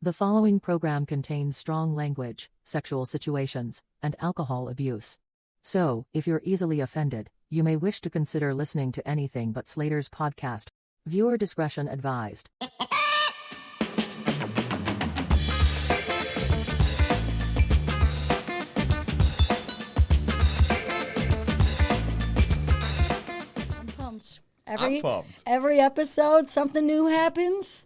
The following program contains strong language, sexual situations, and alcohol abuse. So, if you're easily offended, you may wish to consider listening to anything but Slater's podcast. Viewer discretion advised. I'm pumped. I'm pumped. Every episode, something new happens.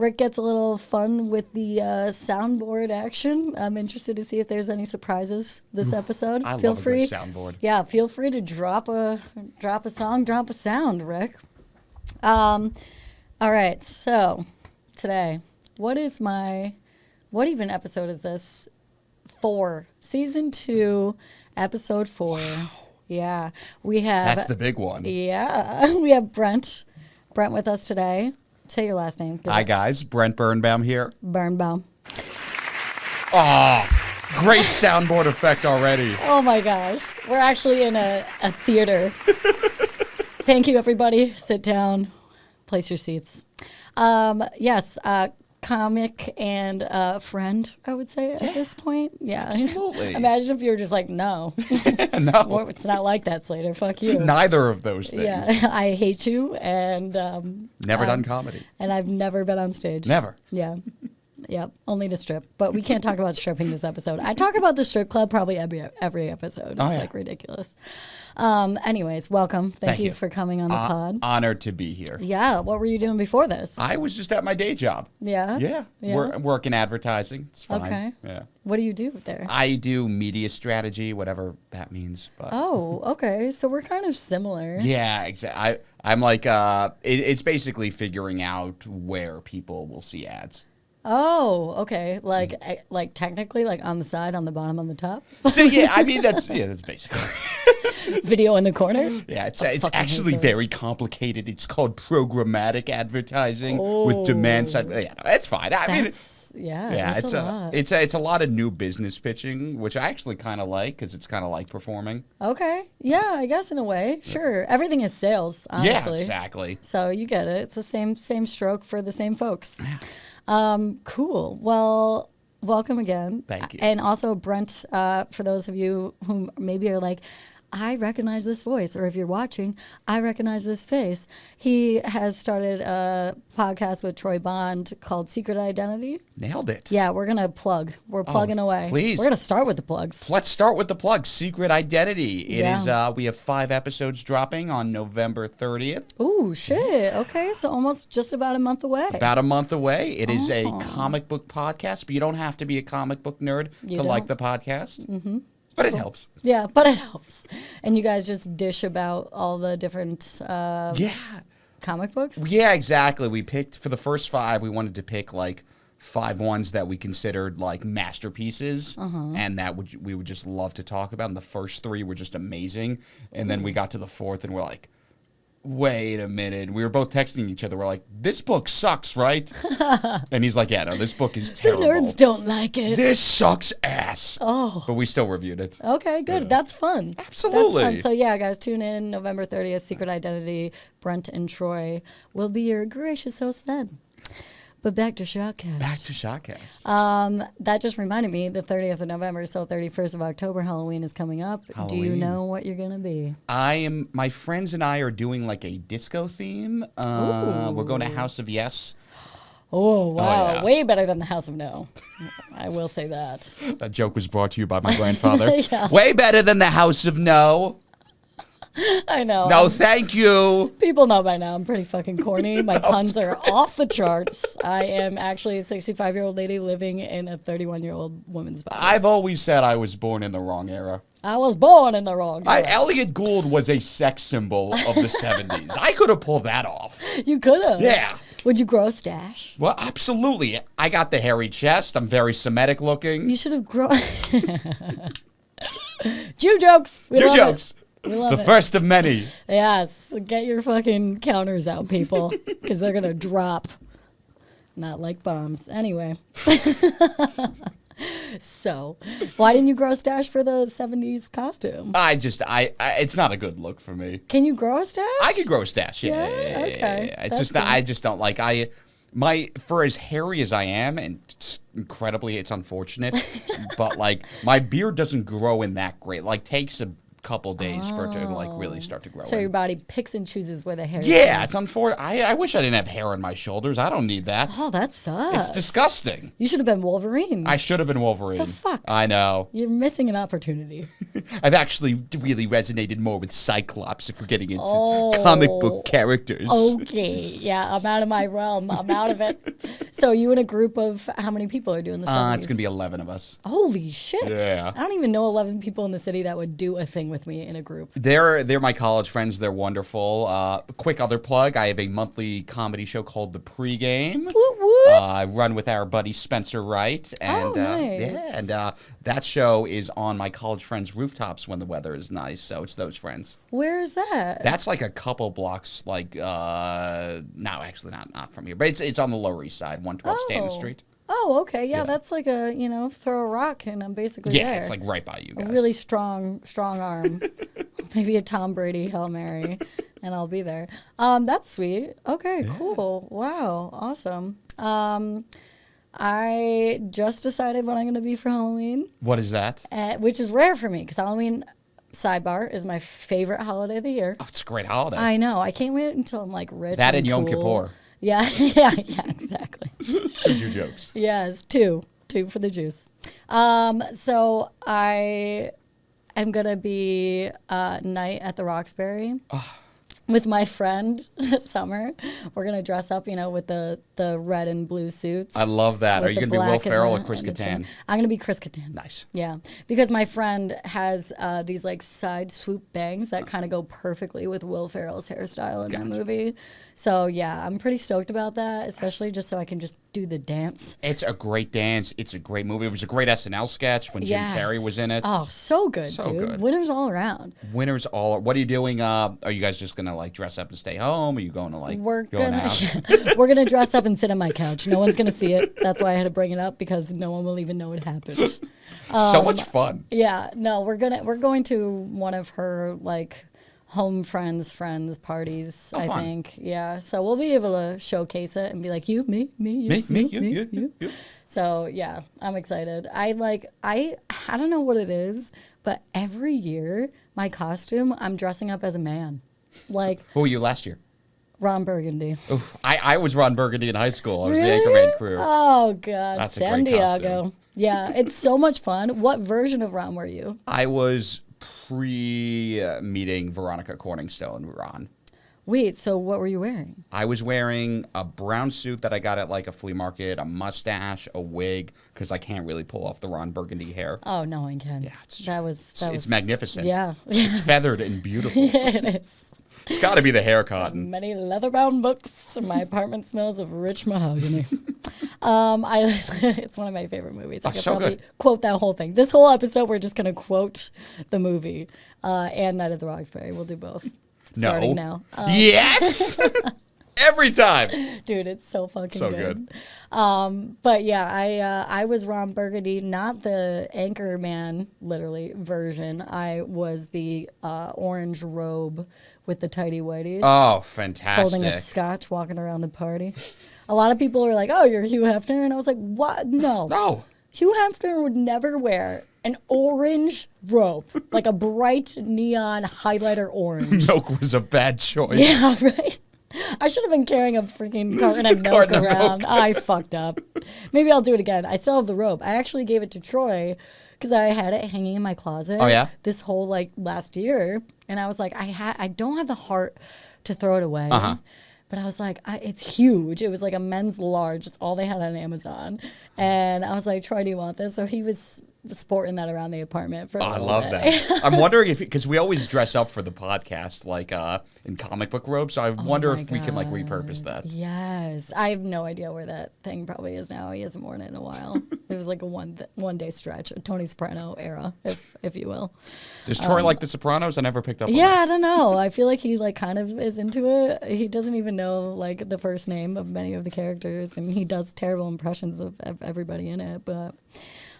Rick gets a little fun with the soundboard action. I'm interested to see if there's any surprises this episode. I feel love free, a good soundboard. Yeah, feel free to drop a song, drop a sound, Rick. All right, so today, what even episode is this? 4, season 2, episode 4. Wow. Yeah, we have. That's the big one. Yeah, we have Brent with us today. Say your last name. Hi, guys. Brent Birnbaum here. Birnbaum. Oh, great soundboard effect already. Oh, my gosh. We're actually in a theater. Thank you, everybody. Sit down. Place your seats. Yes, comic and friend, I would say, at this point. Yeah. Absolutely. Imagine if you were just like, no. No. Well, it's not like that, Slater. Fuck you. Neither of those things. Yeah, I hate you, and Never done comedy. and I've never been on stage. Never. Yeah. Yep. Only to strip. But we can't talk about stripping this episode. I talk about the strip club probably every episode. It's like ridiculous. Anyways, welcome. Thank you for coming on the pod. Honored to be here. Yeah. What were you doing before this? I was just at my day job. Yeah. Yeah. Work in advertising. It's fine. Okay. Yeah. What do you do there? I do media strategy, whatever that means. But Oh, okay. So we're kind of similar. yeah, exactly. I'm like, it's basically figuring out where people will see ads. Oh, okay. Like technically, like on the side, on the bottom, on the top. So yeah, I mean that's basically. Video in the corner. Yeah, it's actually very complicated. It's called programmatic advertising with demand side. Yeah, no, it's fine. I mean, that's a lot. it's a lot of new business pitching, which I actually kind of like because it's kind of like performing. Okay. Yeah, I guess in a way. Sure. Everything is sales, honestly. Yeah, exactly. So you get it. It's the same stroke for the same folks. Cool. Well, welcome again. Thank you. And also Brent, for those of you who maybe are like, I recognize this voice, or if you're watching, I recognize this face. He has started a podcast with Troy Bond called Secret Identity. Nailed it. Yeah, we're going to plug. We're plugging away. Please. We're going to start with the plugs. Let's start with the plug. Secret Identity. It is. We have 5 episodes dropping on November 30th. Ooh, shit. Okay, so almost just about a month away. About a month away. It is a comic book podcast, but you don't have to be a comic book nerd to like the podcast. Mm-hmm. But it helps. Yeah, but it helps. And you guys just dish about all the different comic books? Yeah, exactly. We picked, for the first 5, we wanted to pick like 5 ones that we considered like masterpieces and that we would just love to talk about. And the first 3 were just amazing. And then we got to the 4th and we're like, wait a minute. We were both texting each other. We're like, this book sucks, right? And he's like, yeah, no, this book is terrible. The nerds don't like it. This sucks ass. Oh. But we still reviewed it. Okay, good. Yeah. That's fun. Absolutely. That's fun. So yeah, guys, tune in November 30th, Secret Identity. Brent and Troy will be your gracious hosts then. But back to Shotcast. Back to Shotcast. That just reminded me, the 30th of November, so 31st of October, Halloween is coming up. Halloween. Do you know what you're going to be? My friends and I are doing like a disco theme. We're going to House of Yes. Oh, wow. yeah. Way better than the House of No. I will say that. That joke was brought to you by my grandfather. Yeah. Way better than the House of No. I know. No, thank you. People know by now I'm pretty fucking corny. My puns are off the charts. I am actually a 65-year-old lady living in a 31-year-old woman's body. I've always said I was born in the wrong era. I was born in the wrong era. Elliot Gould was a sex symbol of the 70s. I could have pulled that off. You could have. Yeah. Would you grow a stash? Well, absolutely. I got the hairy chest. I'm very Semitic looking. You should have grown. Jew jokes. Jew jokes. We love The it. first of many. Yes. Get your fucking counters out, people, because they're going to drop. Not like bombs. Anyway. So, why didn't you grow a stash for the 70s costume? It's not a good look for me. Can you grow a stash? I could grow a stash. Yeah. Yeah? Okay. It's just, I just don't like, For as hairy as I am, and it's unfortunate, but like my beard doesn't grow in that great. Like takes a couple days for it to like really start to grow. So your body picks and chooses where the hair is. Yeah, it's unfortunate. I wish I didn't have hair on my shoulders. I don't need that. Oh, that sucks. It's disgusting. You should have been Wolverine. I should have been Wolverine. The fuck? I know. You're missing an opportunity. I've actually really resonated more with Cyclops if we're getting into comic book characters. Okay, yeah, I'm out of my realm. I'm out of it. So you in a group of how many people are doing the Sundays? It's going to be 11 of us. Holy shit. Yeah. I don't even know 11 people in the city that would do a thing with me in a group. They're my college friends. They're wonderful. Quick other plug. I have a monthly comedy show called The Pregame. Woot woot. I run with our buddy Spencer Wright. And, nice. Yeah, and that show is on my college friends' rooftops when the weather is nice. So it's those friends. Where is that? That's like a couple blocks, like, no, actually not from here. But it's on the Lower East Side, 112 Stanton Street. Oh, okay. Yeah, that's like a, throw a rock and I'm basically there. Yeah, it's like right by you guys. A really strong arm. Maybe a Tom Brady Hail Mary, and I'll be there. That's sweet. Okay, cool. Wow, awesome. I just decided what I'm going to be for Halloween. What is that? Which is rare for me, because Halloween, sidebar, is my favorite holiday of the year. Oh, it's a great holiday. I know. I can't wait until I'm like rich That and cool. Yom Kippur. Yeah, yeah, exactly. 2 Jew jokes. Yes, two for the juice. So I am gonna be night at the Roxbury with my friend Summer. We're gonna dress up, with the red and blue suits. I love that. Are you gonna be Will Ferrell or Chris and Kattan? I'm gonna be Chris Kattan. Nice. Yeah, because my friend has these like side swoop bangs that kind of go perfectly with Will Ferrell's hairstyle in that movie. So yeah, I'm pretty stoked about that, especially just so I can just do the dance. It's a great dance. It's a great movie. It was a great SNL sketch when Jim Carrey was in it. Oh, so good, dude. Good. Winners all around. Winners all. What are you doing? Are you guys just gonna like dress up and stay home? Are you going to like We're going gonna out? we're gonna dress up and sit on my couch. No one's gonna see it. That's why I had to bring it up, because no one will even know it happened. So much fun. Yeah, no, we're going to one of her like home friends parties, I fun. think. Yeah, so we'll be able to showcase it and be like, you, me, you. So yeah, I'm excited. I don't know what it is, but every year my costume, I'm dressing up as a man. Like, Who were you last year? Ron Burgundy. Oof, I was Ron Burgundy in high school. I was the Anchorman crew. Oh God, That's a San great Diego. costume. Yeah, it's so much fun. What version of Ron were you? I was pre-meeting Veronica Corningstone, Ron. Wait, so what were you wearing? I was wearing a brown suit that I got at like a flea market, a mustache, a wig, because I can't really pull off the Ron Burgundy hair. Oh, no one can. Yeah, it's magnificent. Yeah. It's feathered and beautiful. Yeah, it is. It's got to be the hair cotton. Many leather-bound books. My apartment smells of rich mahogany. It's one of my favorite movies. I could so probably good. quote that whole thing. This whole episode, we're just going to quote the movie and Night at the Roxbury. We'll do both. Starting now. Yes! Every time. Dude, it's so fucking So good. But yeah, I was Ron Burgundy, not the Anchorman, literally, version. I was the orange robe with the tighty whities. Oh, fantastic. Holding a scotch, walking around the party. A lot of people are like, oh, you're Hugh Hefner? And I was like, what? No. No. Hugh Hefner would never wear an orange robe, like a bright neon highlighter orange. Milk was a bad choice. Yeah, right? I should have been carrying a freaking carton of milk Carton of around. milk. I fucked up. Maybe I'll do it again. I still have the robe. I actually gave it to Troy because I had it hanging in my closet. Oh, yeah? This whole like last year, and I was like, I don't have the heart to throw it away. Uh-huh. But I was like, it's huge. It was like a men's large. It's all they had on Amazon. And I was like, Troy, do you want this? So he was sporting that around the apartment for a Oh, I little love bit. that. I'm wondering if, because we always dress up for the podcast, like in comic book robes. So I wonder my if we can like God. repurpose that. Yes. I have no idea where that thing probably is now. He hasn't worn it in a while. It was like a one day stretch, a Tony Soprano era, if you will. Does Troy like The Sopranos? I never picked up on Yeah, that. I don't know. I feel like he like kind of is into it. He doesn't even know like the first name of many of the characters, and he does terrible impressions of everybody in it. But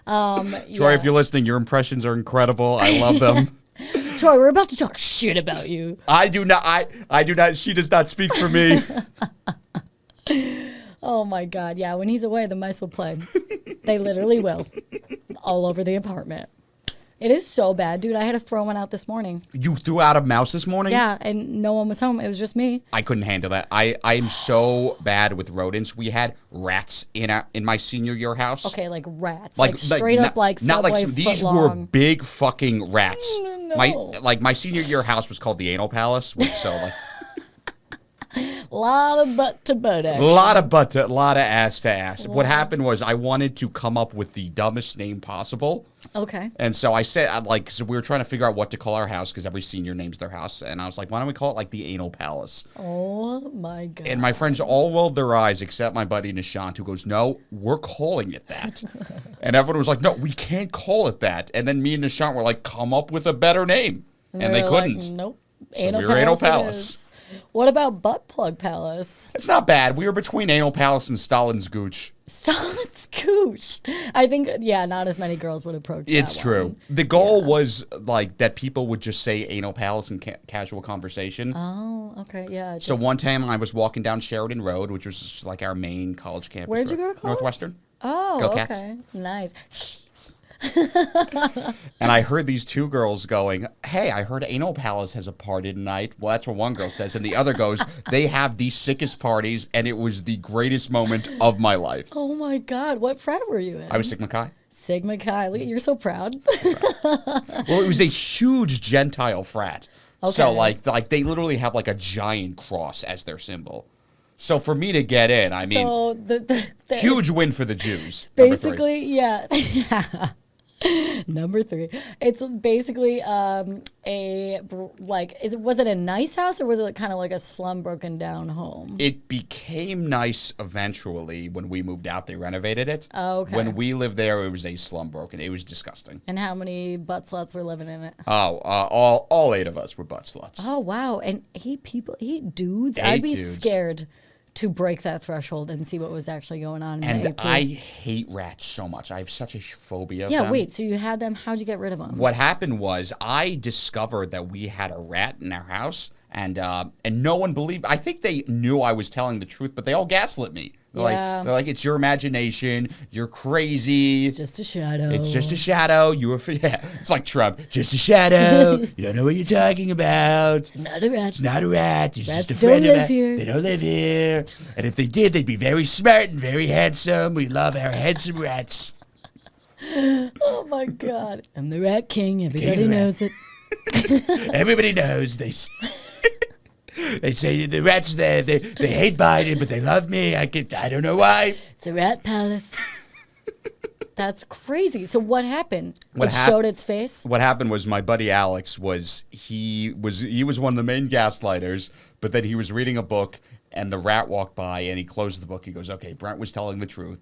Troy, if you're listening, your impressions are incredible. I love them. Troy, we're about to talk shit about you. I do not. I do not. She does not speak for me. Oh my God. Yeah, when he's away, the mice will play. They literally will. All over the apartment. It is so bad, dude. I had to throw one out this morning. You threw out a mouse this morning? Yeah, and no one was home. It was just me. I couldn't handle that. I'm so bad with rodents. We had rats in my senior year house. Okay, like rats. Like straight up like not Subway like these foot were long. big fucking rats. No. My senior year house was called the Anal Palace, which so like Lot of butt to butt a action. lot of butt to, a lot of ass to ass. What happened was I wanted to come up with the dumbest name possible. Okay. And so I said, so we were trying to figure out what to call our house because every senior names their house. And I was like, why don't we call it like the Anal Palace? Oh my God. And my friends all rolled their eyes except my buddy Nishant, who goes, no, we're calling it that. And everyone was like, no, we can't call it that. And then me and Nishant were like, come up with a better name. And they were couldn't. Like, nope. So we were Anal Palace. It is. What about Butt Plug Palace? It's not bad. We were between Anal Palace and Stalin's Gooch. Stalin's Gooch. I think, yeah, not as many girls would approach It's that true. one. The goal was like that people would just say Anal Palace in casual conversation. Oh, okay, yeah. So one time I was walking down Sheridan Road, which was just like our main college campus. Where'd you go to college? Northwestern. Oh, Go Cats. okay. Nice. And I heard these two girls going, hey, I heard Anal Palace has a party tonight. Well, that's what one girl says. And the other goes, they have the sickest parties, and it was the greatest moment of my life. Oh my God. What frat were you in? I was Sigma Chi. Sigma Chi. You're so proud. Well, it was a huge Gentile frat. Okay. So, like they literally have like a giant cross as their symbol. So for me to get in, I mean, So the huge win for the Jews. Number three. basically, yeah. Number 3. It's basically was it a nice house or was it kind of like a slum broken down home? It became nice eventually when we moved out. They renovated it. Oh, okay. When we lived there, it was a slum broken. It was disgusting. And how many butt sluts were living in it? Oh, all 8 of us were butt sluts. Oh wow! And 8 dudes. 8 I'd be dudes. scared to break that threshold and see what was actually going on. In the And AP. I hate rats so much. I have such a phobia of Yeah, them. wait. So you had them? How'd you get rid of them? What happened was I discovered that we had a rat in our house, and no one believed. I think they knew I was telling the truth, but they all gaslit me. Yeah. They're like, it's your imagination. You're crazy. It's just a shadow. It's just a shadow. You were, yeah. It's like Trump. Just a shadow. You don't know what you're talking about. It's not a rat. It's not a rat. It's just a Rats friend don't of live a. here. They don't live here. And if they did, they'd be very smart and very handsome. We love our handsome rats. Oh my God! I'm the Rat King. Everybody King of the rat. knows it. Everybody knows they. They say the rats there. They hate Biden, but they love me. I don't know why. It's a rat palace. That's crazy. So what happened? What It hap- showed its face. What happened was my buddy Alex was one of the main gaslighters, but then he was reading a book and the rat walked by and he closed the book. He goes, "Okay, Brent was telling the truth."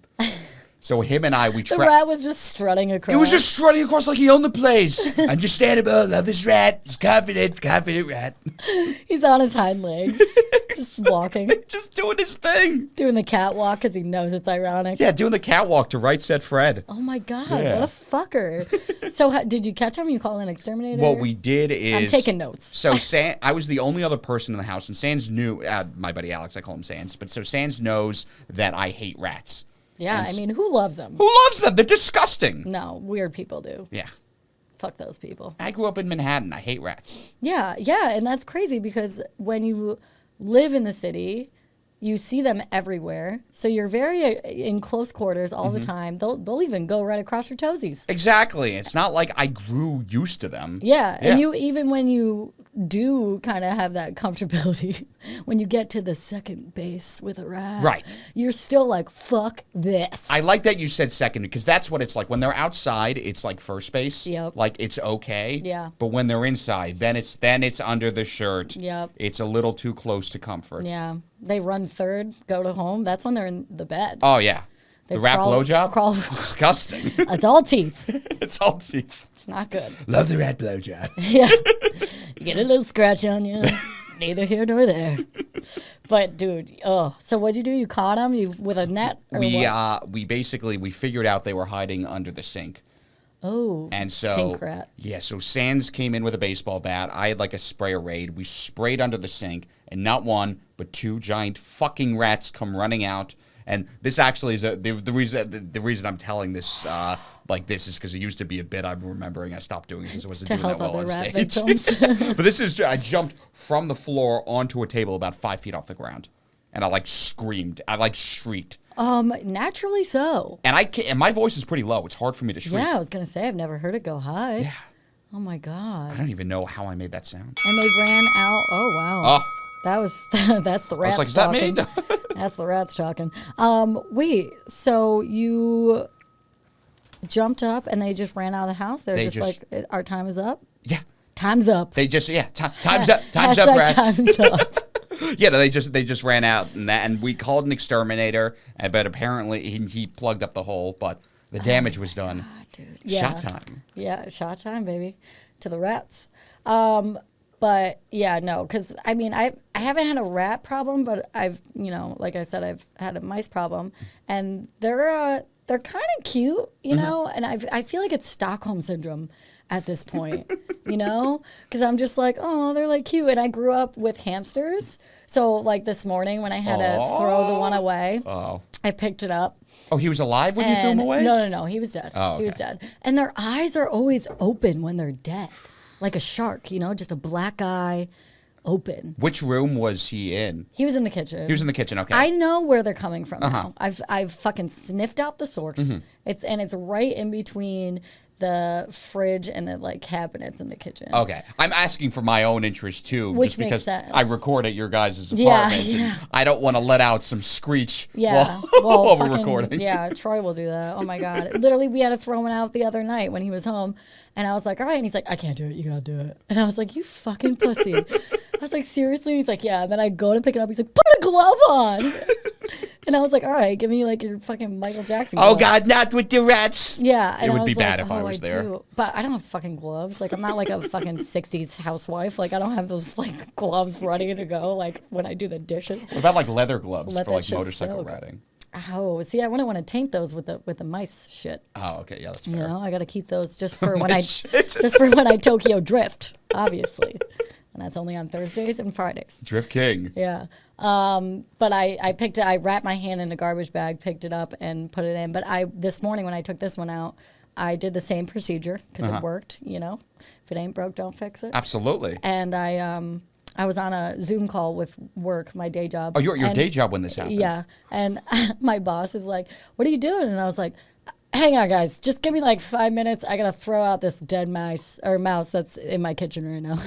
So him and I, The rat was just strutting across. He was just strutting across like he owned the place. Understandable. Love this rat. He's confident rat. He's on his hind legs, just walking, Just doing his thing. doing the catwalk because he knows it's ironic. Yeah, doing the catwalk to Right Said Fred. Oh my God, Yeah. what a fucker. So did you catch him? You call an exterminator? What we did is... I'm taking notes. So I was the only other person in the house, and Sans knew... my buddy Alex, I call him Sans. But so Sans knows that I hate rats. Yeah, And I mean, who loves them? Who loves them? They're disgusting. No, weird people do. Yeah. Fuck those people. I grew up in Manhattan. I hate rats. Yeah, and that's crazy because when you live in the city, you see them everywhere. So you're very in close quarters all the time. They'll even go right across your toesies. Exactly. It's not like I grew used to them. Yeah, and you even when you do kind of have that comfortability, when you get to the second base with a rat, Right. you're still like, fuck this. I like that you said second because that's what it's like. When they're outside, it's like first base. Yep. Like it's okay. Yeah. But when they're inside, then it's under the shirt. Yep. It's a little too close to comfort. Yeah, they run third, go to home. That's when they're in the bed. Oh yeah. They The rat crawl- blowjob? crawl- It's disgusting. It's all teeth. It's all teeth. It's not good. Love the rat blowjob. Yeah. You get a little scratch on you. Neither here nor there. But dude, so what'd you do? You caught them with a net or what? We figured out they were hiding under the sink. Oh, And so sink rat. Yeah, so Sans came in with a baseball bat. I had like a sprayer raid. We sprayed under the sink, and not one, but 2 giant fucking rats come running out. And this actually is the reason I'm telling this like this is because it used to be a bit I'm remembering. I stopped doing it because it wasn't doing that well on stage. But this is, I jumped from the floor onto a table about 5 feet off the ground. And I like screamed. I like shrieked. Naturally so. And my voice is pretty low. It's hard for me to shriek. Yeah, I was going to say, I've never heard it go high. Yeah. Oh my I God. don't even know how I made that sound. And they ran out. Oh, wow. Oh. That's the rats I was like, is talking. that me? That's the rats talking. Wait, so you jumped up and they just ran out of the house? They're just like, our time is up? Yeah. Time's up. They just, time's up. Time's up, rats. Time's up. Yeah, no, they just ran out, and we called an exterminator, but apparently he plugged up the hole, but the damage was done. God, dude. Yeah. Shot time. Yeah, shot time, baby, to the rats. But yeah, no, because I mean, I haven't had a rat problem, but I've, like I said, I've had a mice problem, and they're kind of cute, know, and I feel like it's Stockholm syndrome at this point, because I'm just like, oh, they're like cute, and I grew up with hamsters, so like this morning when I had to throw the one away, I picked it up. Oh, he was alive when you threw him away? No, he was dead. Oh, okay. He was dead, and their eyes are always open when they're dead, like a shark, just a black eye, open. Which room was he in? He was in the kitchen. He was in the kitchen. Okay. I know where they're coming from now. I've fucking sniffed out the source. It's right in between the fridge and the like cabinets in the kitchen. Okay. I'm asking for my own interest too, which just makes because sense. I record at your guys' apartment. Yeah. And I don't want to let out some screech well, while fucking, we're recording. Yeah, Troy will do that. Oh my God. Literally, we had to throw him out the other night when he was home. And I was like, all right. And he's like, I can't do it. You got to do it. And I was like, you fucking pussy. I was like, seriously? And he's like, yeah. And then I go to pick it up. He's like, put a glove on. And I was like, all right, give me like your fucking Michael Jackson glove. Oh God, not with the rats. Yeah. It would be bad if I was there. Do. But I don't have fucking gloves. Like, I'm not like a fucking 60s housewife. Like, I don't have those like gloves ready to go like when I do the dishes. What about like leather gloves Let for like motorcycle riding? Oh, see, I wouldn't want to taint those with the mice shit. Oh, okay, yeah, that's fair. I got to keep those just for when I Tokyo drift, obviously, and that's only on Thursdays and Fridays. Drift King. Yeah. But I picked it. I wrapped my hand in a garbage bag, picked it up, and put it in. But this morning when I took this one out, I did the same procedure because it worked. If it ain't broke, don't fix it. Absolutely. And I was on a Zoom call with work, my day job. Oh, your day job when this happened. Yeah. And my boss is like, what are you doing? And I was like, hang on, guys. Just give me like 5 minutes. I got to throw out this dead mouse that's in my kitchen right now.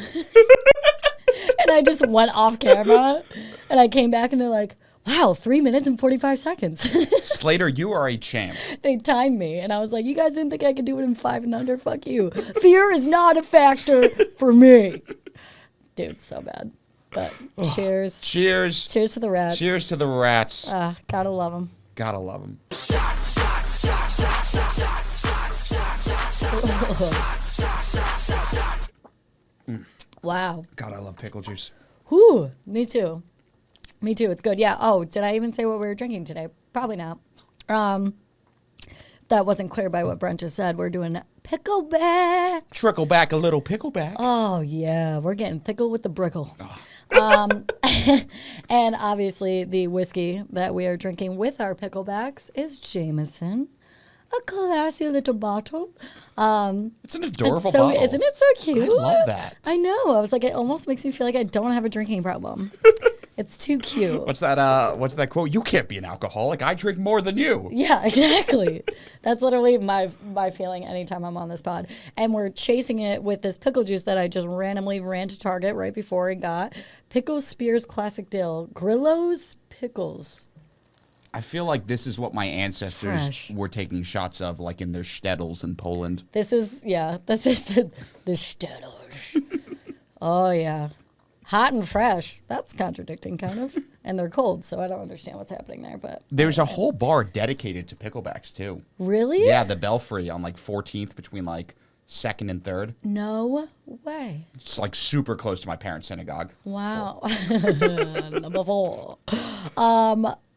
And I just went off camera. And I came back and they're like, wow, 3 minutes and 45 seconds. Slater, you are a champ. They timed me. And I was like, you guys didn't think I could do it in 5 and under? Fuck you. Fear is not a factor for me. Dude, so bad. But cheers. Cheers. Cheers to the rats. Cheers to the rats. Gotta love them. Gotta love them. Wow. God, I love pickle juice. Whew. Me too. Me too. It's good. Yeah. Oh, did I even say what we were drinking today? Probably not. That wasn't clear by what Brent just said. We're doing picklebacks. Trickle back a little pickleback. Oh, yeah. We're getting thickle with the brickle. Oh. And obviously, the whiskey that we are drinking with our picklebacks is Jameson. A classy little bottle. It's an adorable so, bottle. Isn't it so cute? I love that. I know. I was like, it almost makes me feel like I don't have a drinking problem. It's too cute. What's that quote? You can't be an alcoholic. I drink more than you. Yeah, exactly. That's literally my feeling anytime I'm on this pod. And we're chasing it with this pickle juice that I just randomly ran to Target right before it got. Pickle Spears Classic Dill. Grillo's Pickles. I feel like this is what my ancestors were taking shots of, like in their shtetls in Poland. This is the shtetls. Oh, yeah. Hot and fresh. That's contradicting, kind of. And they're cold, so I don't understand what's happening there. But there's a whole bar dedicated to picklebacks, too. Really? Yeah, the Belfry on like 14th between like 2nd and 3rd. No way. It's like super close to my parents' synagogue. Wow. Number 4.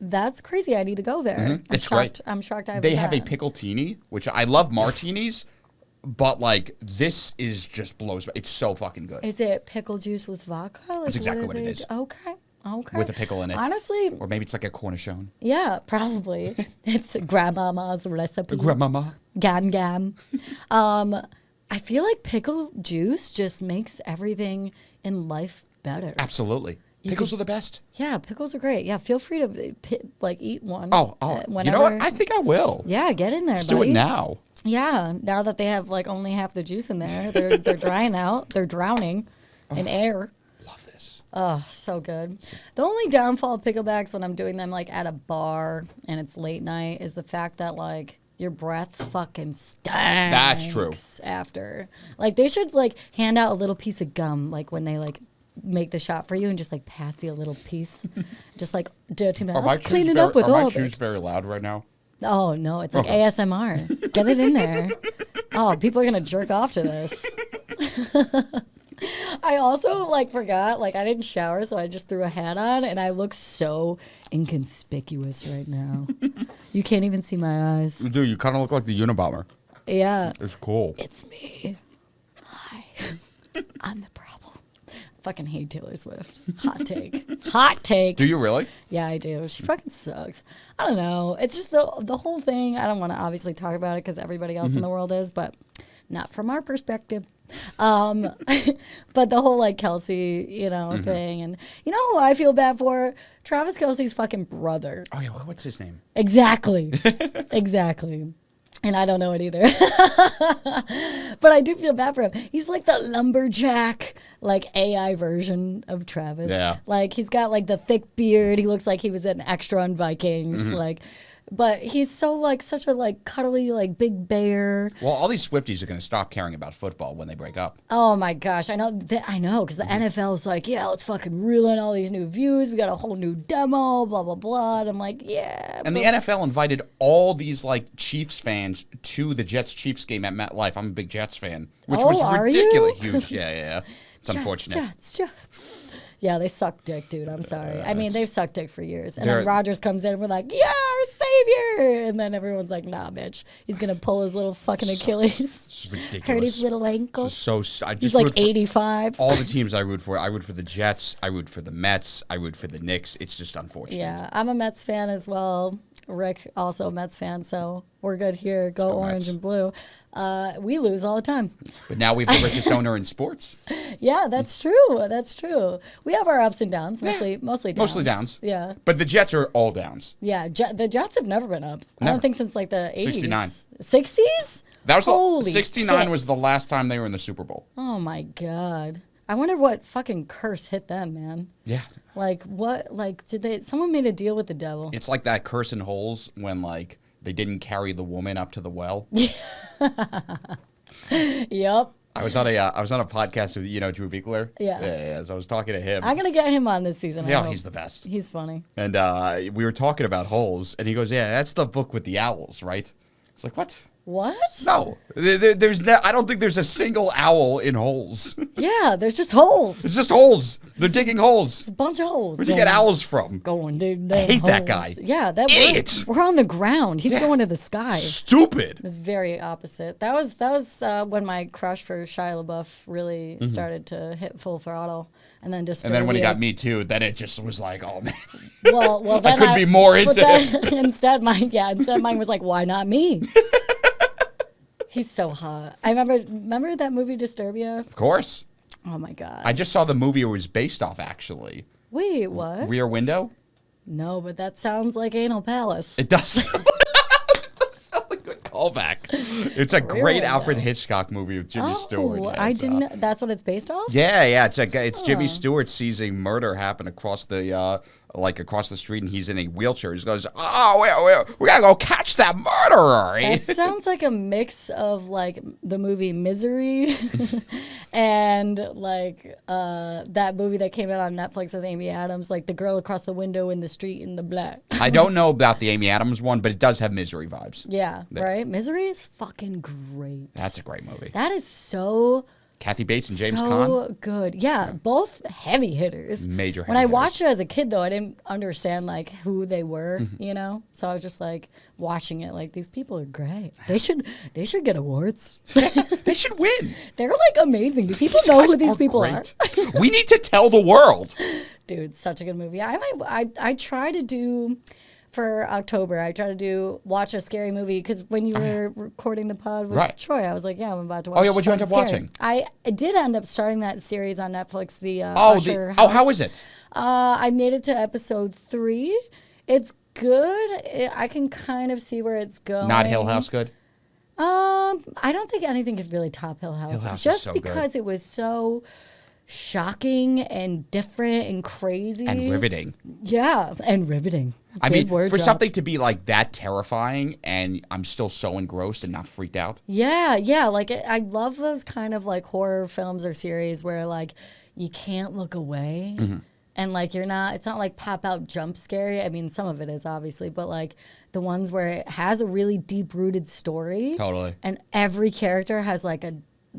That's crazy. I need to go there. Mm-hmm. It's great. I'm shocked I haven't They have a been. pickletini, which I love martinis, but like this is just blows. It's so fucking good. Is it pickle juice with vodka? Like, That's exactly what it is. Okay. Okay. with a pickle in it. Honestly, Or maybe it's like a cornichon. yeah, probably. It's grandmama's recipe. Grandmama. Gam gam. I feel like pickle juice just makes everything in life better. Absolutely. Pickles are the best. Yeah, pickles are great. Yeah, feel free to eat one. Oh, whenever. you know what? I think I will. Yeah, get in there, Let's buddy. do it now. Yeah, now that they have like only half the juice in there, they're drying out. They're drowning in air. Love this. Oh, so good. The only downfall of picklebacks when I'm doing them like at a bar and it's late night is the fact that like your breath fucking stinks. That's true. After, like, they should like hand out a little piece of gum like when they like make the shot for you and just like pass you a little piece, just like dirty mouth. Clean it up with all of Are my shoes it. very loud right now? Oh no, it's like ASMR. Get it in there. Oh, people are gonna jerk off to this. I also like forgot, like I didn't shower, so I just threw a hat on, and I look so inconspicuous right now. You can't even see my eyes. Dude, you kind of look like the Unabomber. Yeah, It's cool. it's me. Hi, I'm the problem. Fucking hate Taylor Swift. Hot take. Hot take. Do you really? Yeah, I do. She fucking sucks. I don't know. It's just the whole thing. I don't want to obviously talk about it because everybody else in the world is, but not from our perspective. But the whole like Kelsey, thing, and you know who I feel bad for? Travis Kelsey's fucking brother. Oh yeah, what's his name? Exactly. Exactly. And I don't know it either. But I do feel bad for him. He's like the lumberjack, like AI version of Travis. Yeah. Like he's got like the thick beard. He looks like he was an extra on Vikings. Like, but he's so like such a like cuddly like big bear. Well, all these Swifties are going to stop caring about football when they break up. Oh my gosh, I know. I know because the NFL is like, yeah, let's fucking reel in all these new views. We got a whole new demo, blah blah blah. And I'm like, yeah. And the NFL invited all these like Chiefs fans to the Jets-Chiefs game at MetLife. I'm a big Jets fan, which Oh, was are ridiculous. you? Huge. Yeah. It's unfortunate. Jets. Yeah, they suck dick, dude. I'm sorry. I mean, they've sucked dick for years. And They're- then Rodgers comes in and we're like, yeah, our savior. And then everyone's like, nah, bitch. He's going to pull his little fucking Achilles. It's ridiculous. Hurt his little ankle. I He's just like root for 85. all the teams I root for. I root for the Jets. I root for the Mets. I root for the Knicks. It's just unfortunate. Yeah, I'm a Mets fan as well. Rick, also a Mets fan, so we're good here. Go orange Mets. and blue. We lose all the time. But now we have the richest owner in sports. Yeah, that's true. That's true. We have our ups and downs, mostly downs. Mostly downs. Yeah. But the Jets are all downs. Yeah, the Jets have never been up. I Never. don't think since like the 80s. 69. 60s? That was Holy 69 was the tits. last time they were in the Super Bowl. Oh my god. I wonder what fucking curse hit them, man. Yeah. Like what someone made a deal with the devil. It's like that curse in Holes when like they didn't carry the woman up to the well. Yep. I was on a podcast with Drew Biegler. Yeah. So I was talking to him. I'm gonna get him on this season. I Yeah, hope. he's the best. He's funny. And we were talking about Holes, and he goes, "Yeah, that's the book with the owls, right?" It's like, what? What? No, there's no. I don't think there's a single owl in Holes. Yeah, there's just holes. It's just holes. They're digging holes. A bunch of holes. Where'd you get owls from? Going, dude. I hate that guy. Yeah, Idiot. we're on the ground. He's Yeah. going to the sky. Stupid. It's very opposite. That was when my crush for Shia LaBeouf really started to hit full throttle, and then And then when he got Me Too, then it just was like, oh man. well, then couldn't be more into it. Instead, mine was like, why not me? He's so hot. I remember that movie Disturbia. Of course. Oh my god. I just saw the movie it was based off, actually. Wait, what? Rear Window? No, but that sounds like Anal Palace. It does. It does sound like a good callback. It's a great Window. Alfred Hitchcock movie with Jimmy Stewart. Oh, Yeah, I it's, didn't. That's what it's based off. Yeah. It's Jimmy Stewart sees a murder happen across the across the street, and he's in a wheelchair. He goes, "Oh, we gotta go catch that murderer." It sounds like a mix of like the movie Misery and like that movie that came out on Netflix with Amy Adams, like the girl across the window in the street in the black. I don't know about the Amy Adams one, but it does have Misery vibes. Yeah, right. Misery is fucking great. That's a great movie. That is so Kathy Bates and James so Caan. good. Yeah, both heavy hitters. Major When heavy I hitters. watched it as a kid, though, I didn't understand like who they were, So I was just like watching it, like these people are great. They should get awards. They should win. They're like amazing. Do people know who these people are? We need to tell the world. dude, such a good movie. I try to do for October. I try to watch a scary movie because when you were recording the pod with Troy, I was like, yeah, I'm about to watch. Oh yeah, what'd you end up watching? I did end up starting that series on Netflix. The Usher House. Oh, how is it? I made it to episode 3. It's good. I can kind of see where it's going. Not Hill House good? I don't think anything could really top Hill House. Hill House just is so because good. it was so shocking and different and crazy And riveting. Yeah, and riveting. I mean, for drop. something to be like that terrifying, and I'm still so engrossed and not freaked out. Yeah. Like I love those kind of like horror films or series where like you can't look away. And like it's not like pop out jump scary. I mean, some of it is obviously, but like the ones where it has a really deep rooted story. Totally. And every character has like a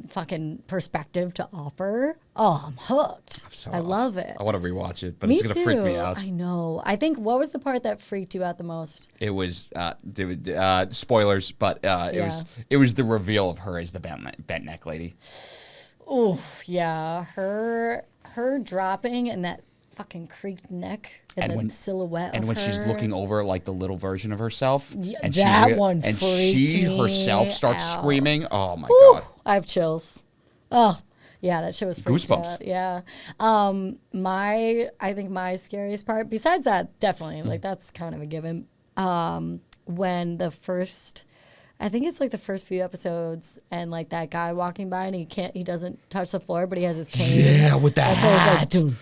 fucking perspective to offer. Oh, I'm hooked. I love it. I want to rewatch it, but Me it's going to freak me out. I know. I think what was the part that freaked you out the most? It was spoilers, but it was the reveal of her as the bent neck lady. Oh, yeah. Her dropping and that fucking creaked neck and the silhouette and of when her. she's looking over like the little version of herself, and she herself starts screaming. Oh my Ooh, god! I have chills. Oh yeah, that shit was freaked Goosebumps. out. Yeah. I think my scariest part, besides that, definitely like that's kind of a given. When I think it's like the first few episodes, and like that guy walking by and he doesn't touch the floor, but he has his cane. Yeah, with that hat. Like, doom,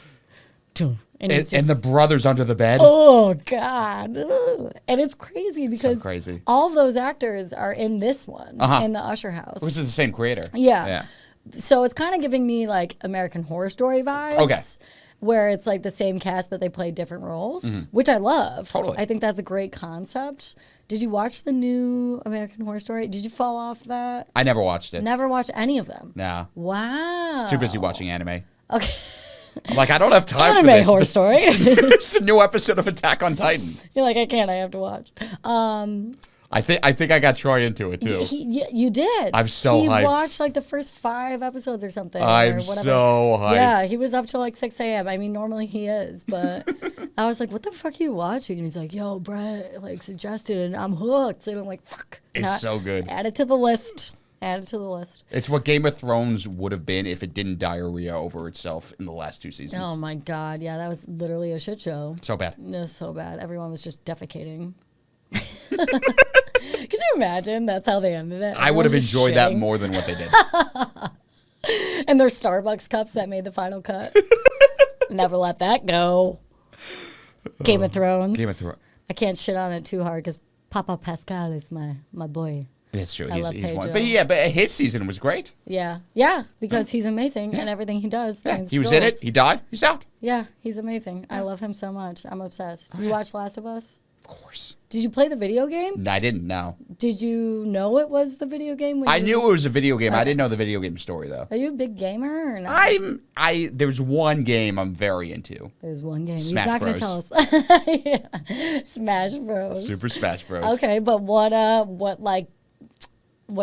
doom. And the brother's under the bed. Oh God! Ugh. And it's crazy because so crazy. All of those actors are in this one in the Usher House. This is the same creator. Yeah. So it's kind of giving me like American Horror Story vibes. Okay. Where it's like the same cast but they play different roles, which I love. Totally. I think that's a great concept. Did you watch the new American Horror Story? Did you fall off that? I never watched it. Never watched any of them. No. Wow. I was too busy watching anime. Okay. I'm like, I don't have time Anime for this. Horror Story. It's a new episode of Attack on Titan. You're like, I have to watch. I think I got Troy into it too. You did. I'm so hyped. He watched like the first 5 episodes or something. I'm or whatever. so hyped. Yeah, he was up till like 6 a.m. I mean, normally he is, but I was like, what the fuck are you watching? And he's like, yo, Brett, like suggested, and I'm hooked. And I'm like, fuck. It's so good. Add it to the list. It's what Game of Thrones would have been if it didn't diarrhea over itselp in the last 2 seasons. Oh my God. Yeah, that was literally a shit show. So bad. It was so bad. Everyone was just defecating. Could you imagine? That's how they ended it. I would have enjoyed that more than what they did. And their Starbucks cups that made the final cut. Never let that go. Game of Thrones. I can't shit on it too hard because Papa Pascal is my boy. It's true. I love He's Pedro. one. But his season was great. Yeah, because he's amazing and everything he does. Yeah. He was in it. He died. He's out. Yeah, he's amazing. I love him so much. I'm obsessed. You watched Last of Us? Of course. Did you play the video game? I didn't know. Did you know it was the video game? I knew it was a video game. I didn't know the video game story though. Are you a big gamer or not? There's one game I'm very into. There's one game. Smash He's not going to Bros. tell us. Yeah. Smash Bros. Super Smash Bros. Okay, but what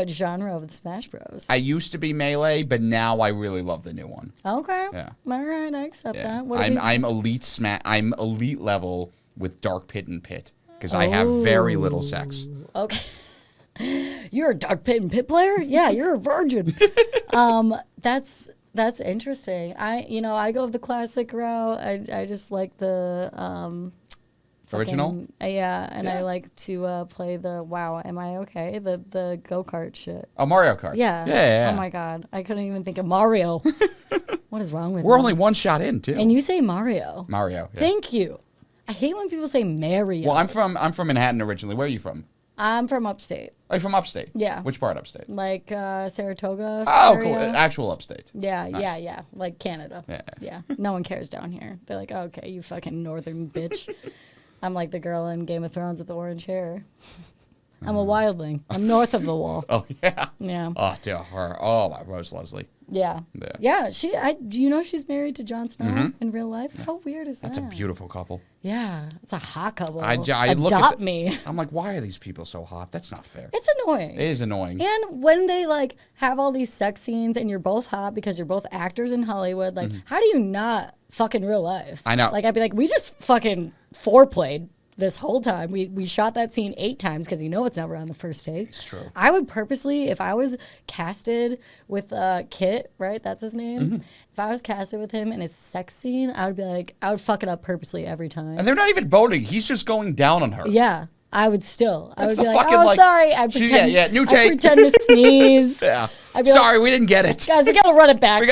genre of the Smash Bros? I used to be Melee, but now I really love the new one. Okay. Yeah. All right, I accept that. I'm elite level with Dark Pit and Pit because I have very little sex. Okay. You're a Dark Pit and Pit player? Yeah, you're a virgin. That's interesting. I go the classic route. I just like the Original? I like to play the am I okay? The go-kart shit. Oh, Mario Kart. Yeah. Oh my God. I couldn't even think of Mario. What is wrong with We're me? only one shot in, too. And you say Mario. Mario. Yeah. Thank you. I hate when people say Mario. Well, I'm from Manhattan originally. Where are you from? I'm from upstate. Are you from upstate? Yeah. Which part upstate? Like Saratoga. Oh, area. cool. Actual upstate. Yeah, Nice. yeah. Like Canada. Yeah. No one cares down here. They're like, okay, you fucking northern bitch. I'm like the girl in Game of Thrones with the orange hair. I'm a wildling. I'm north of the wall. Oh, yeah. Yeah. Oh, dear, her. Oh, my Rose Leslie. Yeah. She's married to Jon Snow in real life. How weird is that? That's a beautiful couple. Yeah, it's a hot couple. I look Adopt me. I'm like, why are these people so hot? That's not fair. It's annoying. It is annoying. And when they like have all these sex scenes and you're both hot because you're both actors in Hollywood, like how do you not fuck in real life? I know. Like I'd be like, we just fucking foreplayed this whole time. We shot that scene 8 times because it's never on the first take. It's true. I would purposely, if I was casted with Kit, right? That's his name. If I was casted with him in his sex scene, I would fuck it up purposely every time. And they're not even boning. He's just going down on her. Yeah. I would still. I would be like, fucking, oh, sorry. I pretend, new take. I pretend to sneeze. Yeah. Sorry, we didn't get it. Guys, we got to run it back.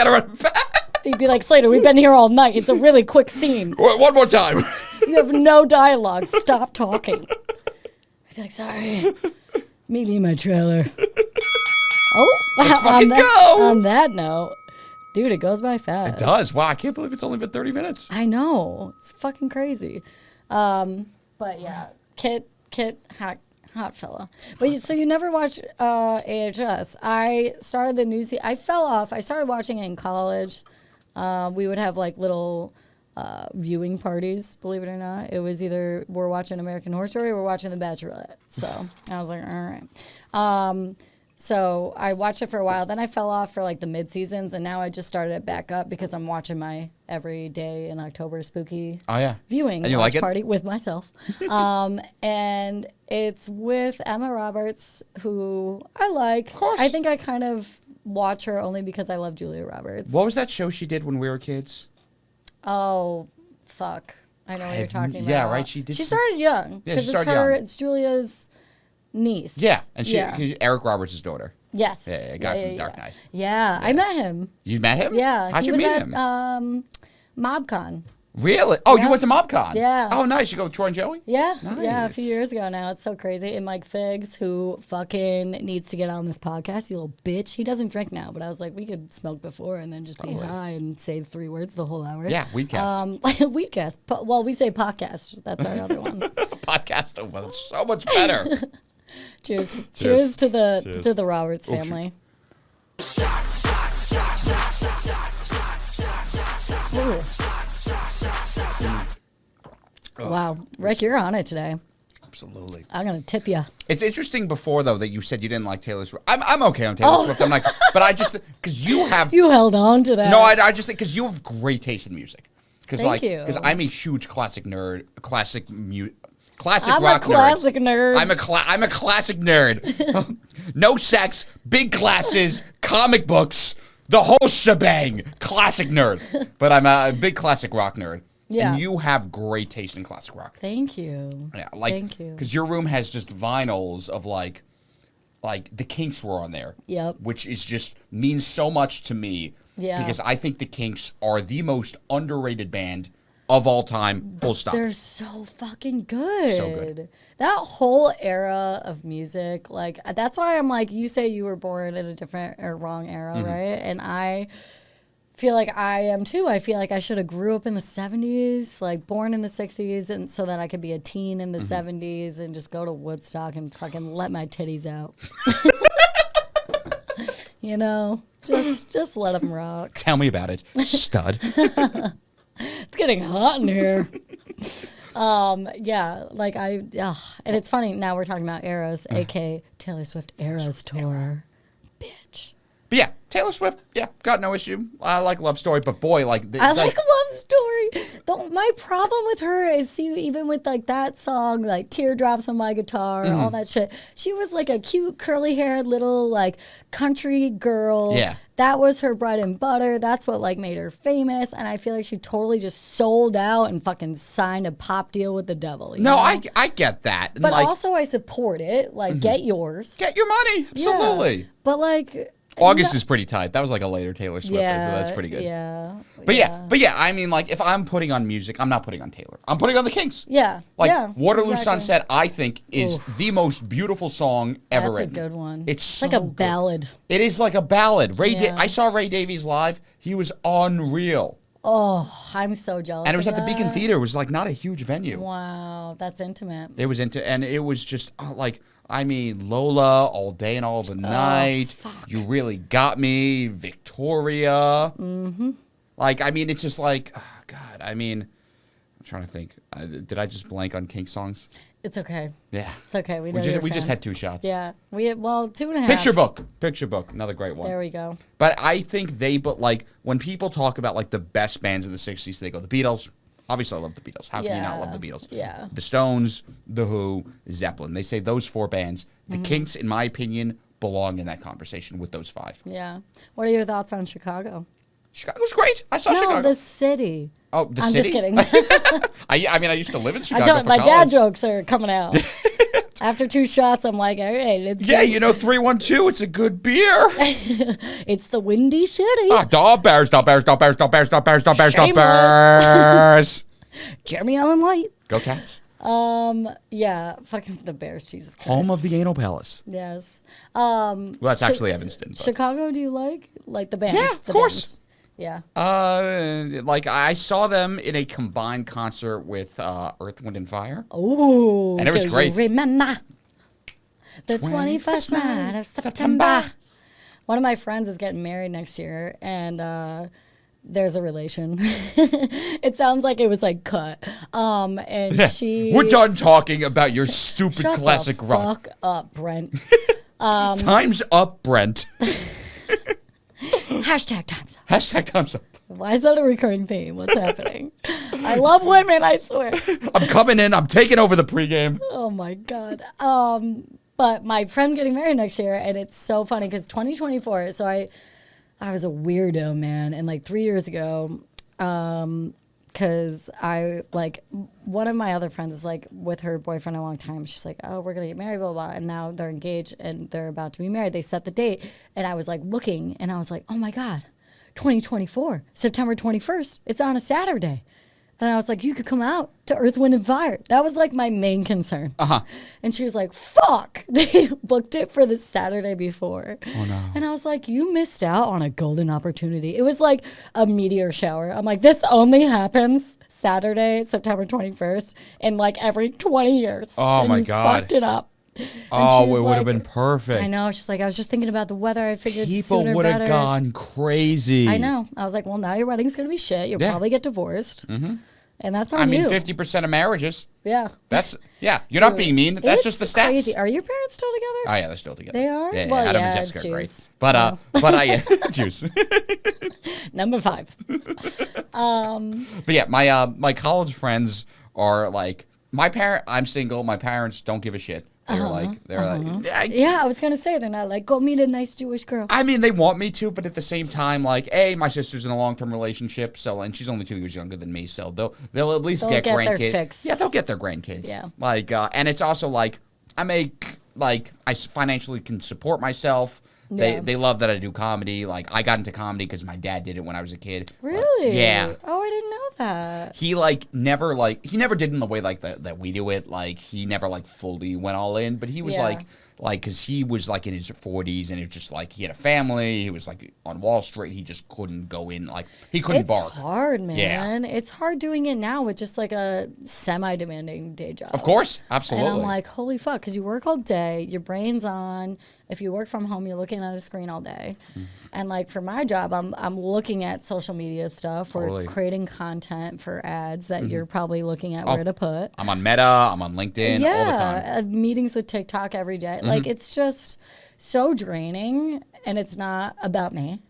He'd be like, Slater, we've been here all night. It's a really quick scene. One more time. You have no dialogue. Stop talking. I'd be like, sorry. Meet me in my trailer. Let's fucking go. On that note, dude, it goes by fast. It does. Wow, I can't believe it's only been 30 minutes. I know. It's fucking crazy. But yeah, Kit, hot fella. But so you never watched AHS. I started the new season. I fell off. I started watching it in college. We would have like little viewing parties, believe it or not. It was either we're watching American Horror Story or we're watching The Bachelorette. So I was like, all right. So I watched it for a while. Then I fell off for like the mid seasons, and now I just started it back up because I'm watching my every day in October spooky viewing and you like it? Party with myself. And it's with Emma Roberts, who I like. Of course. I think I kind of watch her only because I love Julia Roberts. What was that show she did when we were kids? Oh, fuck. I know what you're talking about. Yeah, right? She started young. Yeah, she started young. young. It's Julia's niece. Yeah, and Eric Roberts' daughter. Yes. Yeah, guy from Dark Knight. Yeah, I met him. You met him? Yeah. How'd you meet him? MobCon. Really? Oh, you went to MobCon? Yeah. Oh, nice. You go with Troy and Joey? Yeah. Nice. Yeah, a few years ago now. It's so crazy. And Mike Figs, who fucking needs to get on this podcast, you little bitch. He doesn't drink now, but I was like, we could smoke before and then just be high and say 3 words the whole hour. Yeah, Weedcast. Weedcast. Well, we say podcast. That's our other one. Podcast. Well, it's so much better. Cheers. Cheers to the Roberts family. Wow. Rick, you're on it today. Absolutely. I'm going to tip you. It's interesting before, though, that you said you didn't like Taylor Swift. I'm okay on Taylor Swift. I'm like, but I just, because you have. You held on to that. No, I just think, because you have great taste in music. Thank you. Because I'm a huge classic nerd, classic rock nerd. I'm a classic nerd. I'm a classic nerd. No sex, big classes, comic books, the whole shebang. Classic nerd. But I'm a big classic rock nerd. Yeah. And you have great taste in classic rock. Thank you. Yeah, thank you. Because your room has just vinyls of like the Kinks were on there. Yep. Which is just means so much to me. Yeah. Because I think the Kinks are the most underrated band of all time, full stop. They're so fucking good. So good. That whole era of music, like, that's why I'm like, you say you were born in a different or wrong era, right? And I feel like I am too. I feel like I should have grew up in the 70s, like born in the 60s, and so that I could be a teen in the 70s and just go to Woodstock and fucking let my titties out. You know? Just let them rock. Tell me about it, stud. It's getting hot in here. Yeah, like and it's funny, now we're talking about eras, aka Taylor Swift Eras Tour. Bitch. But yeah, Taylor Swift, got no issue. I like Love Story, but boy, I like Love Story. My problem with her is, even with like that song, like Teardrops on My Guitar, all that shit, she was like a cute curly-haired little like country girl. Yeah. That was her bread and butter. That's what like made her famous. And I feel like she totally just sold out and fucking signed a pop deal with the devil. You know? I get that. But also I support it. Like, get yours. Get your money. Absolutely. Yeah. But like, August is pretty tight. That was like a later Taylor Swift, so that's pretty good. Yeah. But yeah, I mean, like, if I'm putting on music, I'm not putting on Taylor. I'm putting on the Kinks. Yeah. Like, Waterloo Sunset, I think, is the most beautiful song ever written. That's a good one. It's so like a good. ballad. It is like a ballad. I saw Ray Davies live. He was unreal. Oh, I'm so jealous. And it was of at the Beacon that. Theater. It was like not a huge venue. Wow, that's intimate. It was and it was just like, I mean, Lola, All Day and All the Night. Fuck. You Really Got Me, Victoria. Mm-hmm. Like, I mean, it's just like, oh, God. I mean, I'm trying to think. Did I just blank on Kink songs? It's okay. Yeah. It's okay. We just had 2 shots. Yeah. 2.5. Picture Book, another great one. There we go. But I think but like when people talk about like the best bands of the 60s, they go the Beatles. Obviously, I love the Beatles. How can you not love the Beatles? Yeah. The Stones, The Who, Zeppelin. They say those 4 bands. The Kinks, in my opinion, belong in that conversation with those 5. Yeah. What are your thoughts on Chicago? Chicago's great. I saw No, Chicago. the city. Oh, the I'm city? just kidding. I mean, I used to live in Chicago for My dad college. jokes are coming out. After 2 shots, I'm like, all right. Yeah, 312, it's a good beer. It's the Windy City. Dog Bears. Shameless. Jeremy Allen White. Go Cats. Yeah, fucking the Bears, Jesus Christ. Home of the Anal Palace. Yes. Well, that's actually Evanston. But. Chicago, do you like the band? Yeah, of course. Bands. Yeah. Like I saw them in a combined concert with Earth, Wind, and Fire. Oh, And it was do great. You remember the 21st night of September? One of my friends is getting married next year, and there's a relation. It sounds like it was like cut. And she. We're done talking about your stupid Shut classic the rock. fuck up, Brent. Time's up, Brent. Hashtag time's up. Hashtag time's up. Why is that a recurring theme? What's happening? I love women, I swear. I'm coming in. I'm taking over the pregame. Oh my God. But my friend's getting married next year, and it's so funny because 2024. So I was a weirdo, man, and like 3 years ago, because one of my other friends is like with her boyfriend a long time. She's like, oh, we're gonna get married, blah, blah, blah. And now they're engaged and they're about to be married. They set the date, and I was like looking, and I was like, oh my God, 2024, September 21st. It's on a Saturday. And I was like, you could come out to Earth, Wind, and Fire. That was like my main concern. Uh-huh. And she was like, fuck. They booked it for the Saturday before. Oh, no. And I was like, you missed out on a golden opportunity. It was like a meteor shower. I'm like, this only happens Saturday, September 21st, in like every 20 years. Oh, and my you God. fucked it up. Oh, she's it would have like- been perfect. I know. She's like, I was just thinking about the weather. I figured People sooner would have better. gone crazy. I know. I was like, well, now your wedding's going to be shit. You'll Yeah. probably get divorced. Mm-hmm. And that's on I mean, you. 50% of marriages. Yeah. You're not being mean. That's It's just the stats. Crazy. Are your parents still together? Oh, yeah, they're still together. They are? Yeah, Well, Adam yeah, and Jessica are great. Jews. But juice. Number 5. But yeah, my college friends are like, I'm single. My parents don't give a shit. They're like, Yeah, I was going to say, they're not like, go meet a nice Jewish girl. I mean, they want me to, but at the same time, like, my sister's in a long-term relationship, so, and she's only 2 years younger than me, so they'll at least They'll get get their grandkids. fix. Yeah, they'll get their grandkids. Yeah. Like, and it's also like, I financially can support myself. Yeah. They love that I do comedy. Like, I got into comedy because my dad did it when I was a kid. Really? Yeah. Oh, I didn't know that. He never did in the way like that we do it. Like he never like fully went all in, but he was Yeah. like because he was like in his 40s and it was just like he had a family. He was like on Wall Street. He just couldn't go in. Like he couldn't It's bark. hard, man. Yeah. It's hard doing it now with just like a semi-demanding day job. Of course, absolutely. And I'm like, holy fuck, because you work all day, your brain's on. If you work from home, you're looking at a screen all day. And like for my job, I'm looking at social media stuff. Totally. We're creating content for ads that you're probably looking at where to put. I'm on Meta. I'm on LinkedIn all the time. Yeah, meetings with TikTok every day. Like it's just so draining, and it's not about me.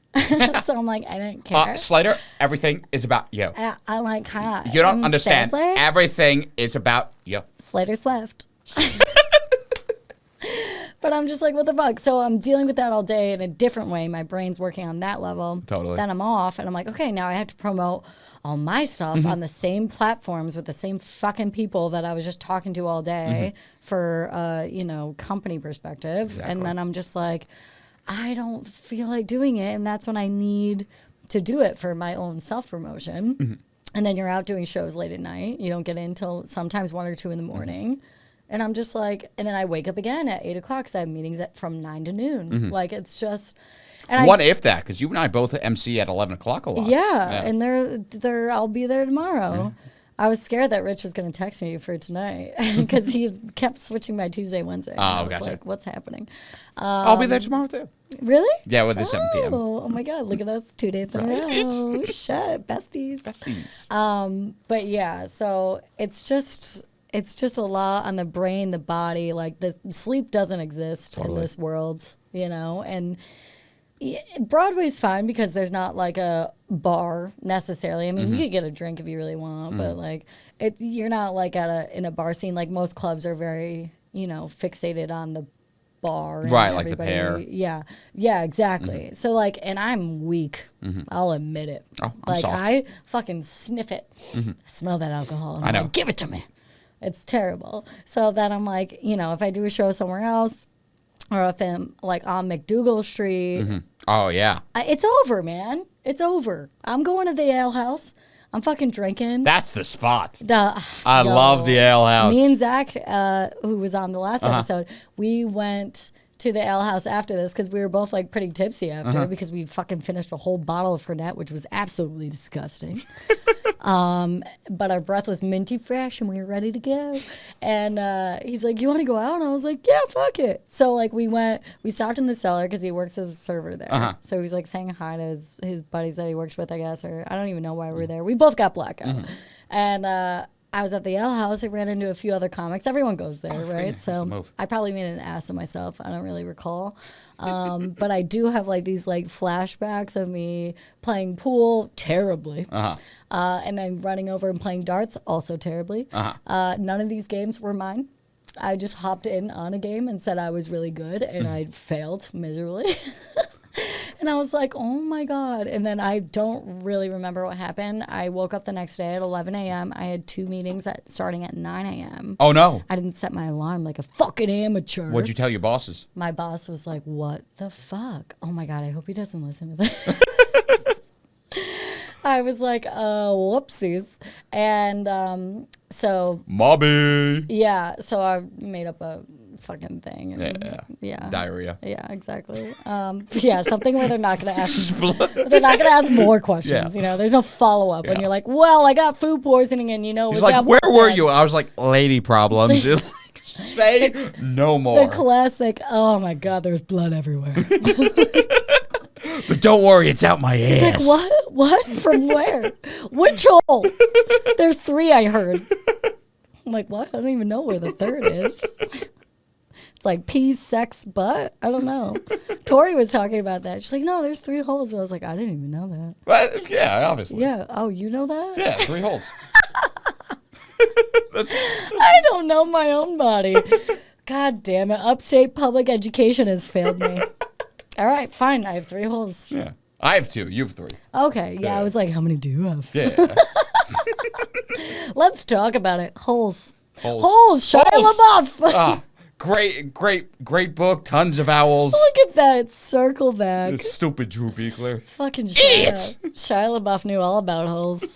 So I'm like, I don't care. Slater, everything is about you. I like how You don't understand. Seriously? Everything is about you. Slater's left. But I'm just like, what the fuck? So I'm dealing with that all day in a different way. My brain's working on that level. Totally. Then I'm off, and I'm like, okay, now I have to promote all my stuff on the same platforms with the same fucking people that I was just talking to all day for, company perspective. Exactly. And then I'm just like, I don't feel like doing it, and that's when I need to do it for my own self-promotion. And then you're out doing shows late at night. You don't get in till sometimes 1 or 2 in the morning. And I'm just like, and then I wake up again at 8 o'clock because I have meetings from 9 to noon. Like, it's just. And what if that? Because you and I both MC at 11 o'clock a lot. Yeah, and I'll be there tomorrow. I was scared that Rich was going to text me for tonight because he kept switching my Tuesday, Wednesday. I was like, what's happening? I'll be there tomorrow too. Really? Yeah, with the 7 p.m. Oh my God, look at us 2 days in a row. Shut, besties. But yeah, so it's just a lot on the brain, the body. Like, the sleep doesn't exist in this world, and Broadway's fine because there's not like a bar necessarily. I mean, you could get a drink if you really want, but like you're not like in a bar scene. Like, most clubs are very, fixated on the bar. And right, like the pair. Yeah, exactly. So like, and I'm weak. I'll admit it. Oh, I'm like, soft. I fucking sniff it. I smell that alcohol. I know. Like, give it to me. It's terrible. So then I'm like, if I do a show somewhere else, or if I'm like on McDougal Street. Oh, yeah. It's over, man. It's over. I'm going to the ale house. I'm fucking drinking. That's the spot. I love the ale house. Me and Zach, who was on the last episode, we went to the ale house after this because we were both like pretty tipsy after because we fucking finished a whole bottle of Fernet, which was absolutely disgusting. But our breath was minty fresh and we were ready to go. And he's like, "You want to go out?" And I was like, "Yeah, fuck it." So like we stopped in the cellar because he works as a server there. So he's like saying hi to his buddies that he works with, I guess, or I don't even know why we were there. We both got blackout. And I was at the ale house. I ran into a few other comics. Everyone goes there, right? So I probably made an ass of myself. I don't really recall. But I do have like these like flashbacks of me playing pool terribly. And then running over and playing darts also terribly. None of these games were mine. I just hopped in on a game and said I was really good and I failed miserably. And I was like, oh my God. And then I don't really remember what happened. I woke up the next day at 11 a.m. I had 2 meetings starting at 9 a.m. Oh, no. I didn't set my alarm like a fucking amateur. What'd you tell your bosses? My boss was like, what the fuck? Oh my God, I hope he doesn't listen to this. I was like, whoopsies. And so. Mobby. Yeah, so I made up a fucking thing. And, yeah. Diarrhea. Yeah, exactly. Yeah, something where they're not going to ask. They're not going to ask more questions. There's no follow up when you're like, well, I got food poisoning, and He's like, where were you? I was like, lady problems. Say no more. The classic. Oh my God, there's blood everywhere. But don't worry, it's out my ass. It's like, what? From where? Which hole? There's 3 I heard. I'm like, what? I don't even know where the third is. It's like peas, sex, butt. I don't know. Tori was talking about that. She's like, no, there's 3 holes. And I was like, I didn't even know that. Well, yeah, obviously. Yeah. Oh, you know that? Yeah, 3 holes. I don't know my own body. God damn it. Upstate public education has failed me. All right, fine. I have 3 holes. Yeah. I have 2. You have 3. Okay. Yeah, I was like, how many do you have? Yeah. Let's talk about it. Holes. Shia LaBeouf. Great book. Tons of owls. Look at that. Circle back. This stupid Drew Beekler. Fucking Shia LaBeouf knew all about holes.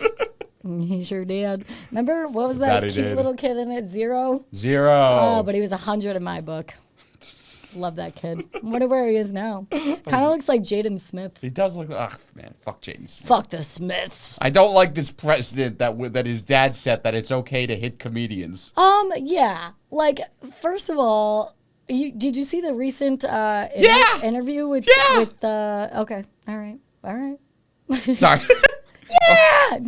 He sure did. Remember, what was that cute little kid in it? Zero? Oh, but he was 100 in my book. Love that kid. I wonder where he is now. Kind of looks like Jaden Smith. He does look like, man, fuck Jaden Smith. Fuck the Smiths. I don't like this precedent that his dad set that it's okay to hit comedians. Yeah. Like, first of all, did you see the recent interview with okay. All right. Sorry. Yeah.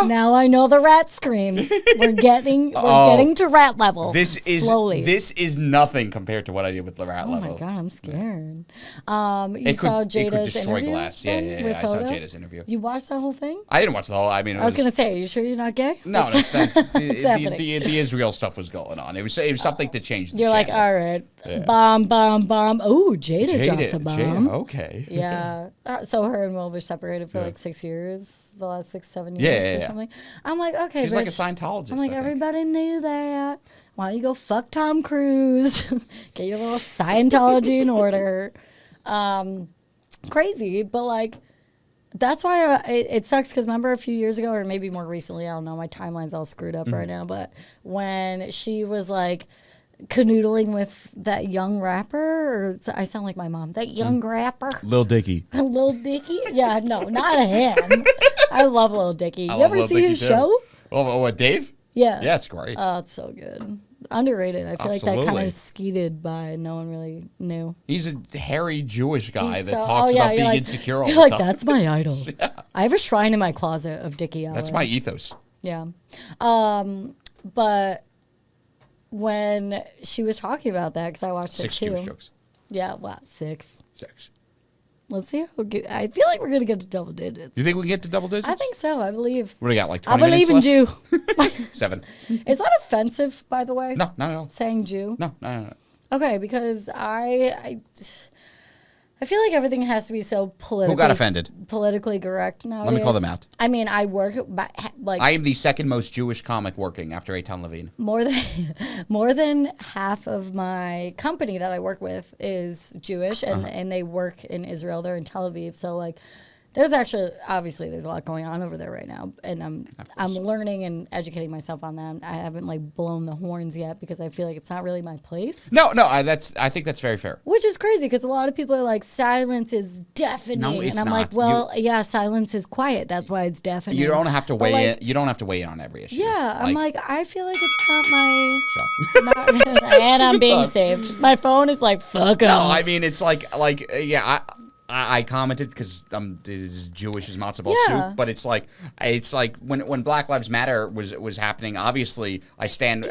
Now I know the rat scream. We're getting to rat level. Slowly. This is nothing compared to what I did with the rat level. Oh my God, I'm scared. You saw Jada's it could destroy interview? glass. Yeah. I saw Jada's interview. You watched that whole thing? I didn't watch the whole. I mean, I was gonna say, are you sure you're not gay? No, it's not. happening? The Israel stuff was going on. It was something to change the You're channel. like, all right, bomb. Oh, Jada drops a bomb. Okay. Yeah. So her and Will were separated for like 6 years. The last 6-7 years or something. I'm like, okay, she's Rich. like a Scientologist. I'm like, everybody knew that. Why don't you go fuck Tom Cruise? Get your little Scientology in order. Crazy, but like That's why it sucks because remember a few years ago or maybe more recently, I don't know, my timeline's all screwed up right now, but when she was like canoodling with that young rapper, or I sound like my mom, that young rapper. Lil Dicky. Lil Dicky? Yeah, no, not him. I love Lil Dicky. You ever see his show? Oh, what, Dave? Yeah. Yeah, it's great. Oh, it's so good. Underrated. I feel like that kind Absolutely. of skeeted by. No one really knew. He's a hairy Jewish guy He's that so- talks about you're being like- insecure all You're the like, time. that's my idol. I have a shrine in my closet of Dickie Allen. That's my ethos. Yeah. But when she was talking about that, because I watched 6 it too. Jewish jokes. Yeah, wow, 6. 6. Let's see how good. I feel like we're going to get to double digits. You think we can get to double digits? I think so. I believe. What do we got, like I 20 believe in minutes Jew. left? 7. Is that offensive, by the way? No, not at all. Saying Jew? No. Okay, because I feel like everything has to be so politically. Who got offended? Politically correct nowadays. Let me call them out. I mean, I work like I am the second most Jewish comic working after Eitan Levine. more than half of my company that I work with is Jewish, and they work in Israel. They're in Tel Aviv, so like. There's actually, obviously, there's a lot going on over there right now, and I'm learning and educating myself on that. I haven't like blown the horns yet because I feel like it's not really my place. No, I think that's very fair. Which is crazy because a lot of people are like, silence is deafening, No, it's and I'm not. like, well, yeah, silence is quiet. That's why it's deafening. You don't have to But, weigh like, in. You don't have to weigh in on every issue. Yeah, I'm like, I feel like it's not my. Shut. And I'm being Stop. saved. My phone is like, fuck No, off. I mean it's like yeah. I commented because I'm as Jewish as matzo ball Yeah. soup, but it's like when Black Lives Matter was happening. Obviously, I stand you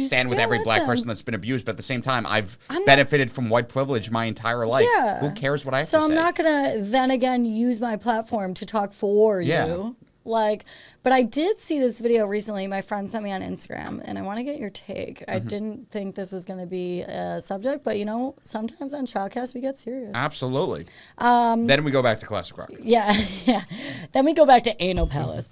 stand with stand every with black them. person that's been abused, but at the same time, I've I'm not- benefited from white privilege my entire life. Yeah. Who cares what I have So to say? I'm not gonna then again use my platform to talk for Yeah. you. Like, but I did see this video recently. My friend sent me on Instagram, and I want to get your take. I Mm-hmm. didn't think this was going to be a subject, but you know, sometimes on Shotcast we get serious. Absolutely. Then we go back to classic rock. Yeah, yeah. Then we go back to Anal Palace.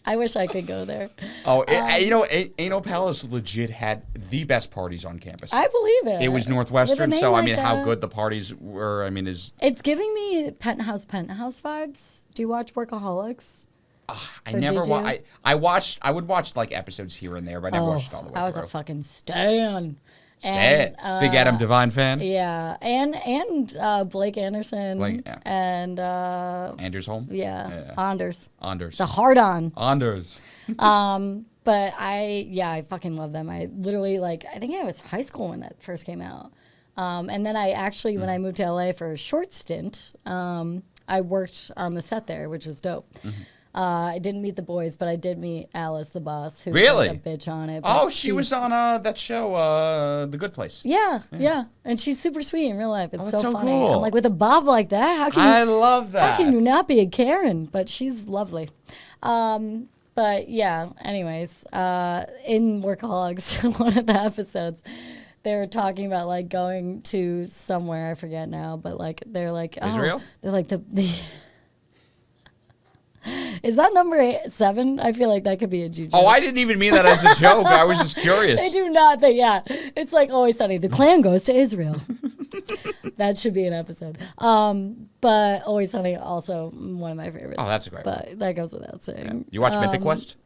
I wish I could go there. Oh, Anal Palace legit had the best parties on campus. I believe it. It was With a Northwestern, name so I like mean, how that. good the parties were. I mean, It's giving me penthouse vibes. Do you watch Workaholics? I Or never did you? I would watch like episodes here and there, but I never watched it all the way I was through. a fucking stan. Stan. Big Adam Devine fan. Yeah, and Blake Anderson. Blake, yeah. And Anders Holm. yeah, Anders. Anders. It's a hard on. Anders. But I fucking love them. I literally I think I was high school when that first came out. And then I actually, when I moved to LA for a short stint, I worked on the set there, which was dope. I didn't meet the boys, but I did meet Alice, the boss, who was Really? like a bitch on it. Oh, but she was she's- on that show, The Good Place. Yeah, and she's super sweet in real life. It's that's so funny. cool. I'm like, with a bob like that, how can I you, love that. how can you not be a Karen? But she's lovely. But yeah, anyways, in Workaholics, one of the episodes, they were talking about like going to somewhere, I forget now, but like they're like, oh, Israel? they're like the is that number 7? I feel like that could be a juju. Oh, I didn't even mean that as a joke. I was just curious. They do not. Yeah, it's like Always Sunny. The clan goes to Israel. That should be an episode. But Always Sunny also one of my favorites. Oh, that's a great But that goes without saying. You watch Mythic Quest?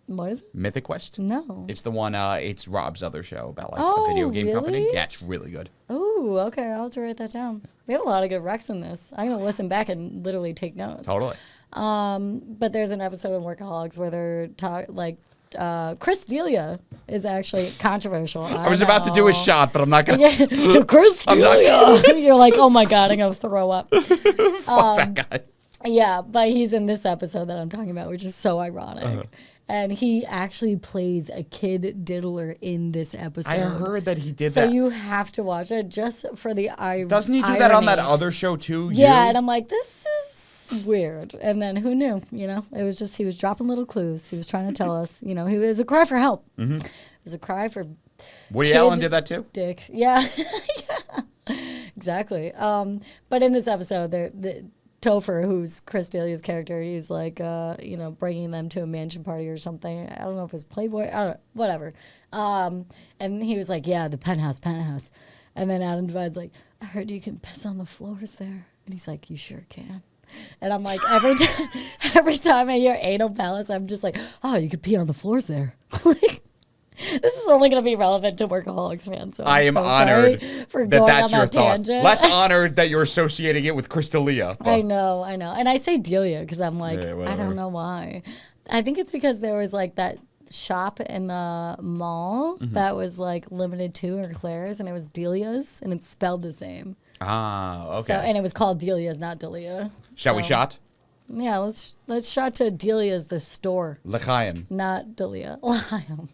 What is it? Mythic Quest? No. It's the one. It's Rob's other show about like a video game company. really? Yeah, it's really good. Oh, okay. I'll have to write that down. We have a lot of good recs in this. I'm gonna listen back and literally take notes. Totally. But there's an episode of Workaholics where they're Chris D'Elia is actually controversial. I was about to do a shot, but I'm not gonna. Yeah, to Chris I'm not D'Elia. You're like, oh my god, I'm gonna throw up. Fuck that guy. Yeah, but he's in this episode that I'm talking about, which is so ironic. And he actually plays a kid diddler in this episode. I heard that he did so that. you have to watch it just for the irony. Doesn't he do that on that other show too? Yeah, You? and I'm like, this is weird. And then who knew? You know, it was just he was dropping little clues. He was trying to tell us. You know, he was a cry for help. It was a cry for Woody kid Allen did that too. dick. Yeah, yeah, exactly. But in this episode, the Topher, who's Chris D'Elia's character, he's like, bringing them to a mansion party or something. I don't know if it was Playboy. I don't know, whatever. And he was like, yeah, the penthouse. And then Adam Devine's like, I heard you can piss on the floors there. And he's like, you sure can. And I'm like, every time I hear anal palace, I'm just like, oh, you could pee on the floors there. Like, this is only going to be relevant to Workaholics, man. So I am so honored for that going that's on your that thought. tangent. Less honored that you're associating it with Crystalia. I know. And I say Delia because I'm like, Yeah, I whatever. don't know why. I think it's because there was like that shop in the mall that was like limited to or Claire's, and it was Delia's, and it's spelled the same. Ah, okay. So, and it was called Delia's, not Delia. Shall we shot? Yeah, let's shot to Delia's, the store, L'chaim. not Delia. L'chaim.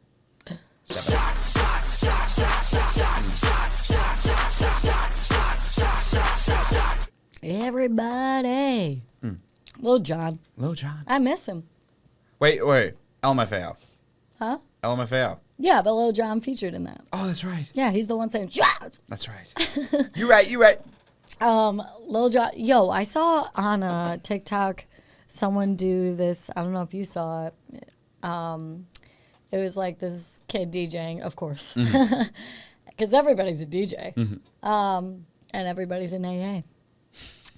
Everybody. Lil Jon. Lil Jon. I miss him. Wait. LMFAO. Huh? LMFAO. Yeah, but Lil Jon featured in that. Oh, that's right. Yeah, he's the one saying, shots. That's right. You right. Lil Jon. Yo, I saw on TikTok someone do this. I don't know if you saw it. It was like this kid DJing, of course, because everybody's a DJ, and everybody's an AA.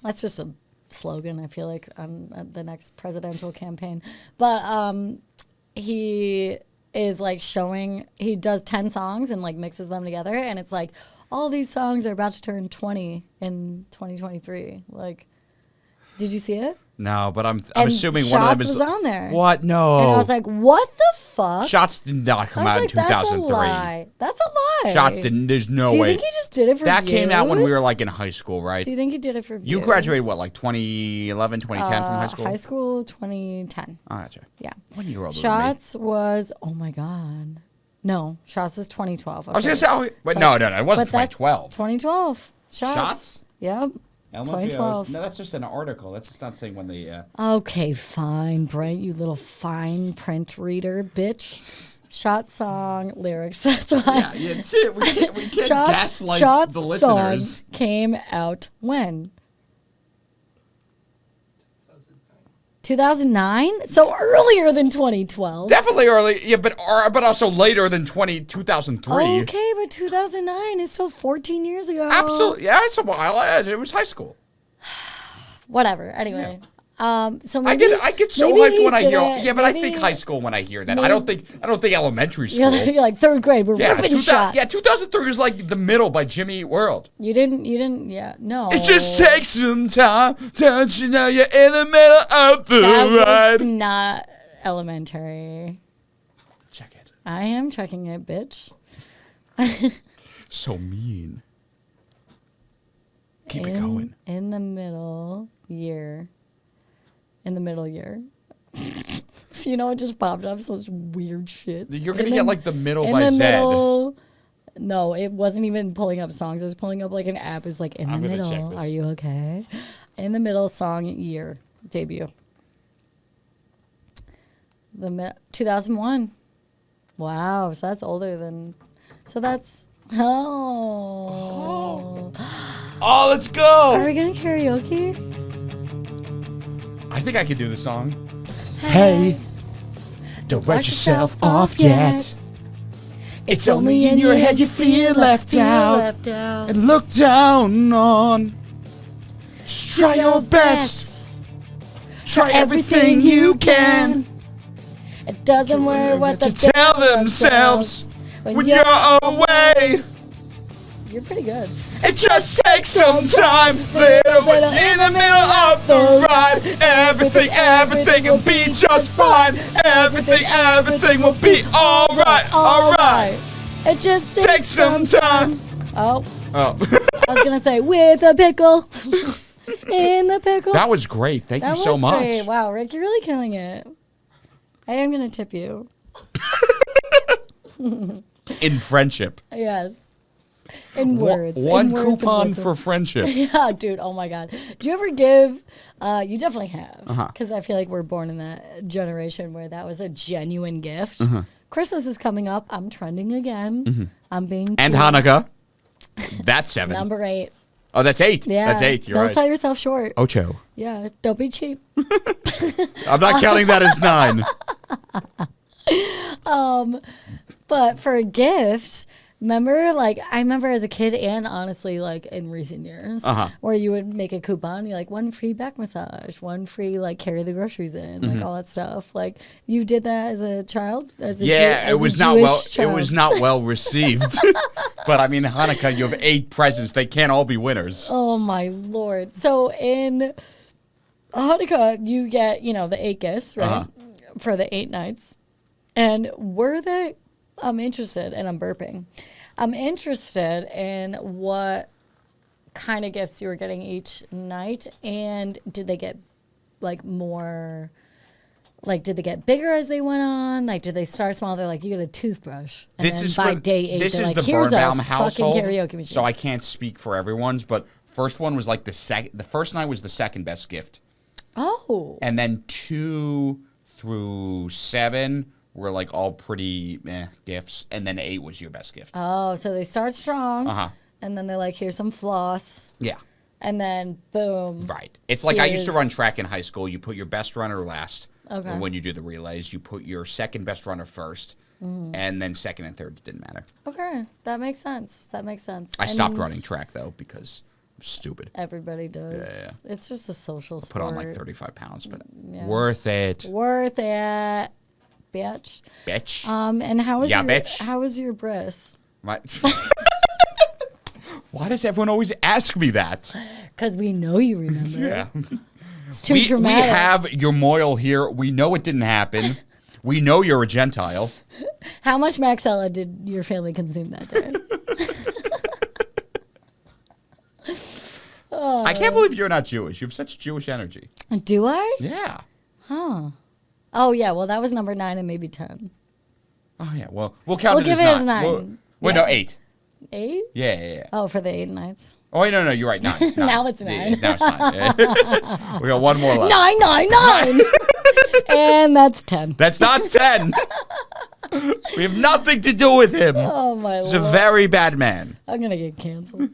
That's just a slogan, I feel like, on the next presidential campaign. But he is like showing, he does 10 songs and like mixes them together, and it's like all these songs are about to turn 20 in 2023. Like, did you see it? No, but I'm And assuming Shots one of them is was on there. What? No. And I was like, what the fuck? Shots did not come out in 2003. That's a lie. That's a lie. Shots didn't. There's no Do you way. think he just did it for That came out when we were views? like in high school, right? Do you think he did it for views? You graduated what, like 2011, 2010 from high school? High school 2010. Oh, gotcha. Yeah. 1 year older Shots was, oh my God. No, Shots was 2012. I was going to say, but no, it wasn't 2012. 2012. Shots? Yep. LMFAO. 2012. No, that's just an article. That's just not saying when they. Okay, fine, Brent, you little fine print reader, bitch. Shot song lyrics. That's why. Yeah, that's it. We can't gaslight Shots the listeners. song came out when? 2009? So earlier than 2012. Definitely early, yeah, but also later than 2003. Okay, but 2009 is still 14 years ago. Absolutely, yeah, it's a while. It was high school. Whatever. Anyway, so I maybe, get so maybe hyped he when I did hear. it- Yeah, but I maybe- think high school when I hear that. I don't think elementary You're school. like, you're like third grade. We're ripping shots. Yeah, 2003 was like the middle by Jimmy Eat World. You didn't. Yeah, no. It just takes some time. Don't you know you're in the middle of the That ride? was not elementary. Check it. I am checking it, bitch. So mean. Keep it going. In the middle year. In the middle year. So you know what just popped up? Such weird shit. You're gonna get like the middle in by the Zed. middle. No, it wasn't even pulling up songs. It was pulling up like an app. It's like in I'm the gonna check middle. this. Are you okay? In the middle song year debut. 2001. Wow, so that's older than. So that's. Oh. Oh, let's Are go! we gonna karaoke? I think I can do the song. Hey, don't write yourself off yet. It's only in your head you feel left out and look down on. Just try your best. Try everything you can. It doesn't matter what to the tell themselves when you're away. You're pretty good. It just takes some time, little bit in the middle of the ride. Everything will be just fine. Everything will be alright. It just Take some time. Oh, Oh, I was gonna say with a pickle. In the pickle. that was great. Thank you so much. Great. Wow, Rick, you're really killing it. I am gonna tip you. In friendship. Yes. In words. One in words of coupon wisdom. for friendship. Yeah, dude. Oh my God. Do you ever give? You definitely have, Uh-huh. because I feel like we're born in that generation where that was a genuine gift. Uh-huh. Christmas is coming up. I'm trending again. I'm being And cool. Hanukkah. That's 7. Number 8. Oh, that's 8. Yeah, That's 8. You're don't right. sell yourself short. Ocho. Yeah, don't be cheap. I'm not counting that as 9. But for a gift, Remember, like, I remember as a kid and honestly, like, in recent years, where you would make a coupon, you're like, 1 free back massage, 1 free, like, carry the groceries in, like, all that stuff. Like, you did that as a child? It was not well received. But, I mean, Hanukkah, you have 8 presents. They can't all be winners. Oh, my Lord. So, in Hanukkah, you get, the 8 gifts, right? For the 8 nights. And were they... I'm interested, and I'm burping. I'm interested in what kind of gifts you were getting each night, and did they get, like, more, like, did they get bigger as they went on? Like, did they start small? They're like, you get a toothbrush, and then by day 8, they're like, here's a fucking karaoke machine. So I can't speak for everyone's, but first one was like the first night was the second best gift. Oh. And then 2 through 7 were like all pretty gifts, and then 8 was your best gift. Oh, so they start strong, and then they're like, here's some floss. Yeah. And then, boom. Right. It's like I used to run track in high school. You put your best runner last. Okay. When you do the relays, you put your second best runner first, and then second and third didn't matter. Okay, that makes sense. I stopped running track, though, because I'm stupid. Everybody does. Yeah. It's just a social sport. Put on like 35 pounds, but worth it. Worth it. Bitch. And how was your bris? Why does everyone always ask me that? Because we know you remember. Yeah. It's too traumatic. We have your moil here. We know it didn't happen. We know you're a Gentile. How much Maxella did your family consume that day? I can't believe you're not Jewish. You have such Jewish energy. Do I? Yeah. Huh. Oh, yeah. Well, that was number 9 and maybe 10. Oh, yeah. Well, we'll count we'll it give as it 9. as 9. Wait, no, 8. 8? Yeah. Oh, for the 8 nights. Oh, wait, no, you're right. 9. Now it's 9. Yeah, now it's 9. Yeah. We got one more left. 9. And that's 10. That's not 10. We have nothing to do with him. Oh, my Lord. He's a very bad man. I'm going to get canceled.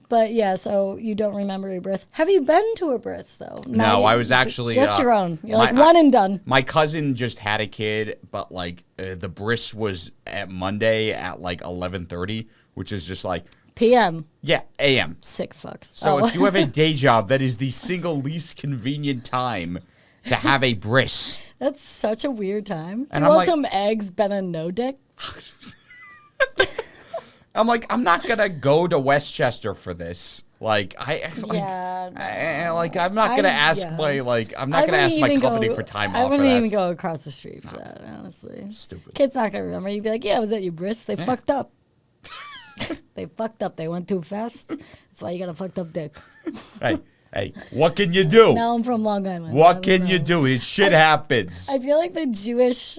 But yeah, so you don't remember your bris. Have you been to a bris, though? No, I was actually... Just your own. You're like one and done. My cousin just had a kid, but like the bris was at Monday at like 11:30, which is just like... PM. Yeah, AM. Sick fucks. So if you have a day job, that is the single least convenient time to have a bris. That's such a weird time. And Do you I'm want like, some eggs, Ben and no dick? I'm like, I'm not gonna go to Westchester for this. Like, I'm not gonna ask my company for time off. I wouldn't wouldn't even go across the street for that, honestly. Stupid. Kid's not gonna remember. You'd be like, yeah, I was at your bris. They fucked up. They fucked up. They went too fast. That's why you got a fucked up dick. Hey, what can you do? Now I'm from Long Island. What can you do? Shit happens. I feel like the Jewish,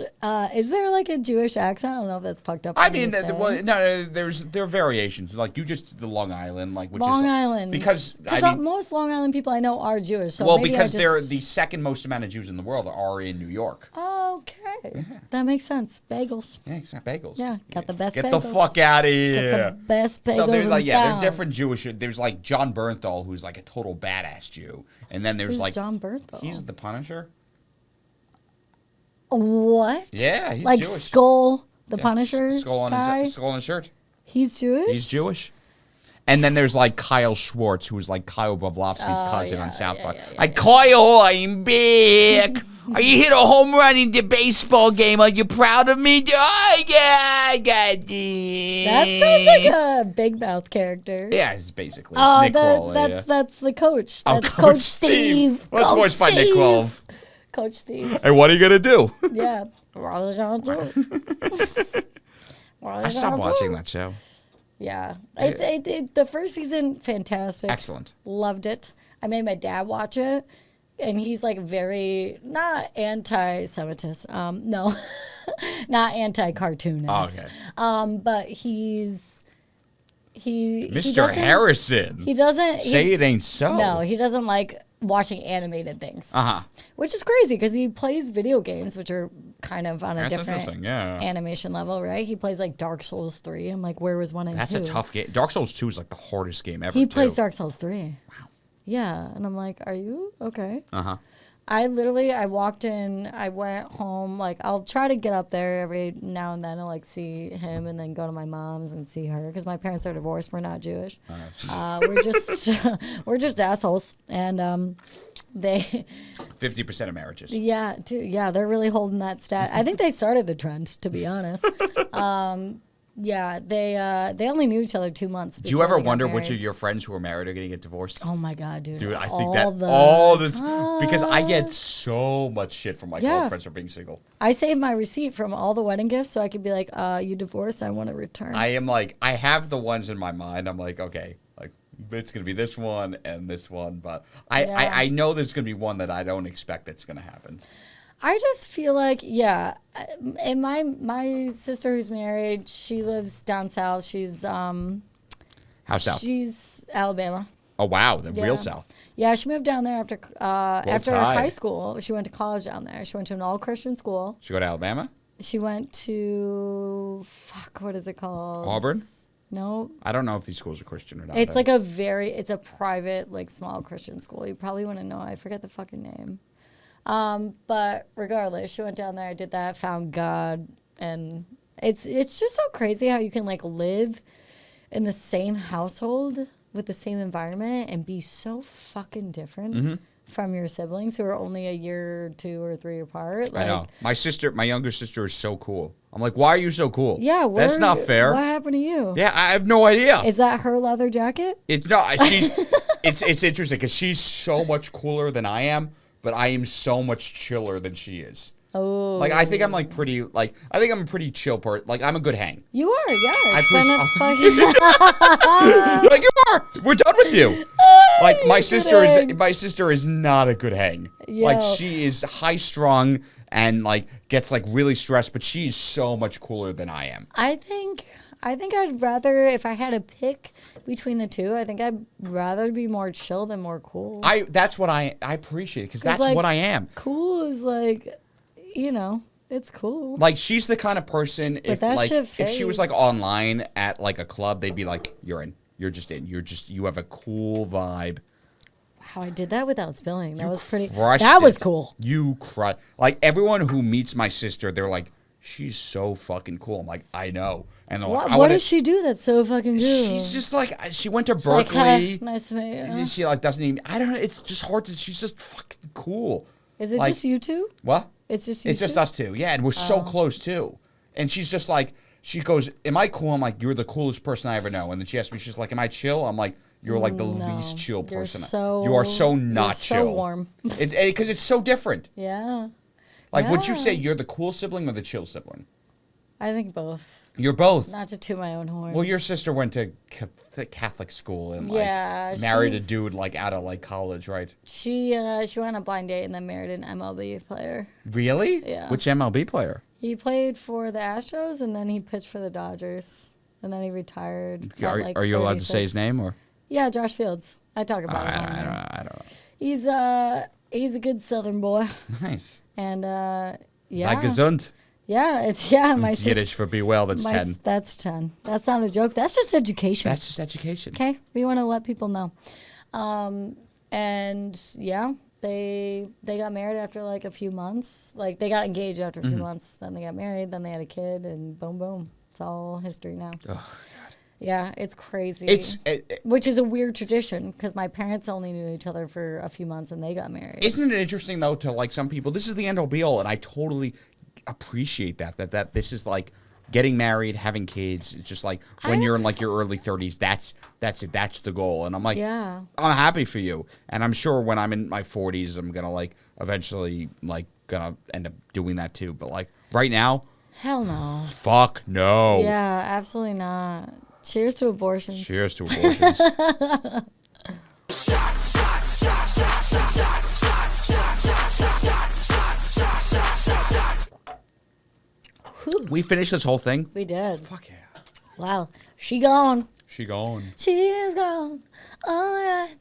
is there like a Jewish accent? I don't know if that's fucked up. I mean, there are variations. Like you just the Long Island, like which Long is Island. Because most Long Island people I know are Jewish. So because they're the second most amount of Jews in the world are in New York. Okay, that makes sense. Bagels. Yeah, exactly. Bagels. Yeah, got the best. Get bagels. the fuck out of here. Get the best bagels. So there's they're different Jewish. There's like John Bernthal, who's like a total badass Jew, and then there's Who's John Bernthal? He's the Punisher. What? Yeah, he's like Jewish. Skull, the Punisher. Skull on his shirt. He's Jewish. He's Jewish. And then there's like Kyle Schwartz, who's like Kyle Boblovsky's cousin on South Park. Kyle, I'm back. You hit a home run in the baseball game. Are you proud of me? Oh, yeah, I got this. That sounds like a Big Mouth character. Yeah, it's basically. It's Nick Kroll, that's the coach. That's Coach Steve. Well, that's voiced by Nick Kroll. Coach Steve. Hey, what are you going to do? Yeah. What are you going to do? I stopped watching that show. Yeah. The first season, fantastic. Excellent. Loved it. I made my dad watch it. And he's like very, not anti-Semitist. No, not anti-cartoonist. Oh, okay. But he's, Mr. Harrison. He doesn't. Say it ain't so. No, he doesn't like watching animated things. Uh-huh. Which is crazy because he plays video games, which are kind of on a That's different animation level, right? He plays like Dark Souls 3. I'm like, where was 1 and 2? That's a tough game. Dark Souls 2 is like the hardest game ever. He plays Dark Souls 3. Wow. Yeah, and I'm like, are you okay? Uh-huh. I walked in, I went home, like, I'll try to get up there every now and then and, like, see him and then go to my mom's and see her because my parents are divorced. We're not Jewish. We're just assholes. And they... 50% of marriages. Yeah, yeah, they're really holding that stat. I think they started the trend, to be honest. Yeah, they only knew each other 2 months. Do you ever wonder which of your friends who are married are going to get divorced? Oh my God, dude! Dude, I think because I get so much shit from my girlfriends for being single. I saved my receipt from all the wedding gifts so I could be like, "You divorced? I want to return." I am like, I have the ones in my mind. I'm like, okay, like it's gonna be this one and this one, but I know there's gonna be one that I don't expect that's gonna happen. I just feel like, yeah, and my sister who's married, she lives down south. She's How south? She's Alabama. Oh wow, the real south. Yeah, she moved down there after high. high school. She went to college down there. She went to an all Christian school. She go to Alabama? She went to what is it called? Auburn? No. I don't know if these schools are Christian or not. It's like it's a private, like, small Christian school. You probably wouldn't know. I forget the fucking name. But regardless, she went down there, I did that, found God, and it's just so crazy how you can, like, live in the same household with the same environment and be so fucking different from your siblings who are only a year or 2 or 3 apart. Like, I know. My younger sister is so cool. I'm like, why are you so cool? Yeah, that's not fair. What happened to you? Yeah, I have no idea. Is that her leather jacket? It's not. It's interesting because she's so much cooler than I am. But I am so much chiller than she is. Oh. Like, I think I'm, like, pretty, like, I think I'm a pretty chill person. Like, I'm a good hang. You are, yeah. It's Like, you are. We're done with you. Like, my sister is not a good hang. Yo. Like, she is high strung and, like, gets, like, really stressed. But she's so much cooler than I am. I think I'd rather, if I had to pick between the two, I think I'd rather be more chill than more cool. That's what I appreciate because that's like, what I am. Cool is like, it's cool. Like, she's the kind of person if she was like online at like a club, they'd be like, "You're in. You're just in. You have a cool vibe." Wow, I did that without spilling. That was pretty. That was cool. You cry. Like, everyone who meets my sister, they're like, "She's so fucking cool." I'm like, "I know." And what does she do that's so fucking good? She's just like, she went to Berkeley. Like, hey, nice to meet you. She like doesn't even. I don't know. It's just hard to. She's just fucking cool. Is it like, just you two? What? It's just you. It's just us two. Yeah, and we're so close too. And she's just like, she goes, "Am I cool?" I'm like, "You're the coolest person I ever know." And then she asked me, she's like, "Am I chill?" I'm like, "You're like the least chill person. You are so not chill. So warm. Because it's so different." Yeah. Like, would you say you're the cool sibling or the chill sibling? I think both. You're both. Not to toot my own horn. Well, your sister went to Catholic school and married a dude like out of like college, right? She went on a blind date and then married an MLB player. Really? Yeah. Which MLB player? He played for the Astros and then he pitched for the Dodgers and then he retired. Are you allowed to say his name or? Yeah, Josh Fields. I talk about him. I don't know. He's a good Southern boy. Nice. And yeah. Sei gesund. Yeah, it's Yiddish for be well. That's 10. That's 10. That's not a joke. That's just education. That's just education. Okay, we want to let people know. And yeah, they got married after like a few months. Like they got engaged after a few months. Then they got married. Then they had a kid, and boom, boom. It's all history now. Oh God. Yeah, it's crazy. Which is a weird tradition because my parents only knew each other for a few months and they got married. Isn't it interesting though to like some people? This is the end all be all, and I totally appreciate that this is like getting married, having kids. It's just like when you're in like your early 30s, that's it, that's the goal. And I'm like, yeah, I'm happy for you. And I'm sure when I'm in my 40s, I'm gonna like eventually like gonna end up doing that too. But like right now, hell no, fuck no. Yeah, absolutely not. Cheers to abortions. Cheers to abortions. We finished this whole thing? We did. Fuck yeah. Wow. She gone. She gone. She's gone. All right.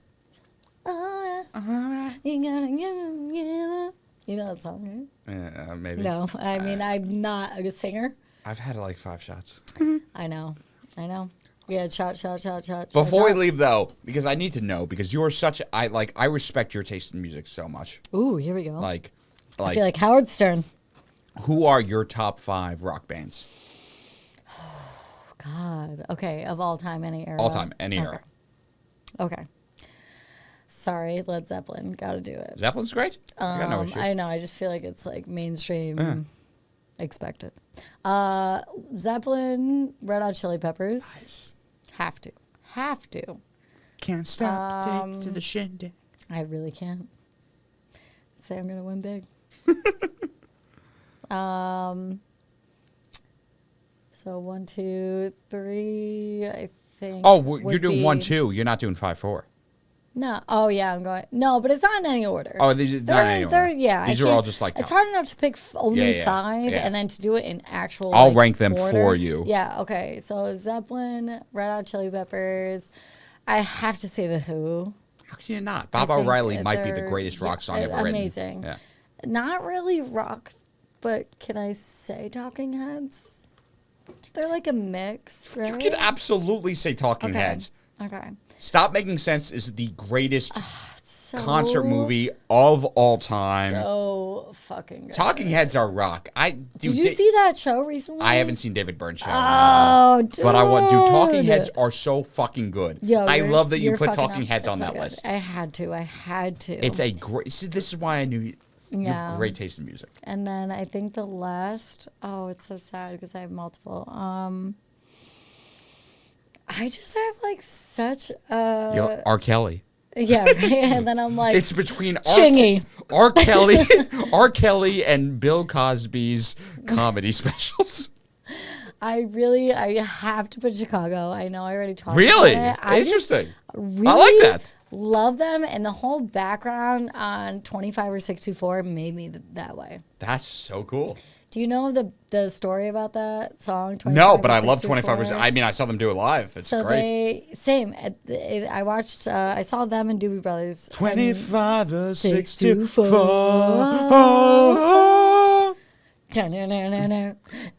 All right. All right. You gotta get together. You know that song, right? Maybe. No. I mean, I'm not a singer. I've had like 5 shots. I know. Yeah, shot. Before we shots. leave, though, because I need to know, because you're such I respect your taste in music so much. Ooh, here we go. Like, I feel like Howard Stern. who are your top 5 rock bands? God. Okay, of all time, any era. All time, any era. Okay. Sorry, Led Zeppelin. Got to do it. Zeppelin's great. I got no issue. I know. I just feel like it's like mainstream. Expected. Zeppelin, Red Hot Chili Peppers. Nice. Have to. Can't stop, take it to the shindig. I really can't. Say I'm gonna win big. So 1, 2, 3. I think. Oh, would you're doing be- 1, 2. You're not doing 5, 4. No. Oh yeah, I'm going. No, but it's not in any order. Oh, these are not in any order. Yeah, These I are all can't- just like It's top. hard enough to pick only Yeah, 5, yeah. and then to do it in actual. I'll like, rank them order. for you. Yeah. Okay. So Zeppelin, Red Hot Chili Peppers. I have to say the Who. How can you not? Bob I think O'Reilly might be the they're- greatest rock song yeah, ever written. amazing. Yeah. Not really rock, but can I say Talking Heads? They're like a mix, right? You can absolutely say Talking Okay. Heads. Okay. Stop Making Sense is the greatest So, concert movie of all time. So fucking good. Talking Heads are rock. Did you see that show recently? I haven't seen David Byrne show. Oh, dude. But I want. Dude, Talking Heads are so fucking good. Yo, I you're- love that you you're put fucking Talking up. Heads It's on so that good. list. I had to. It's a great. See, this is why I knew you Yeah. have great taste in music. And then I think the last. Oh, it's so sad because I have multiple. I just have like such a. You're R. Kelly. Yeah, right? And then I'm like, It's between Chingy. R. Kelly, R. Kelly, and Bill Cosby's comedy specials. I have to put Chicago. I know I already talked Really? about it. I just Interesting. really I like that. love them, and the whole background on 25 or 624 made me that way. That's so cool. Do you know the story about that song? 25 No, or but I love 624? 25%. I mean, I saw them do it live. It's So great. I watched. I saw them and Doobie Brothers. and 25 or 624. 624. Da-na-na-na-na,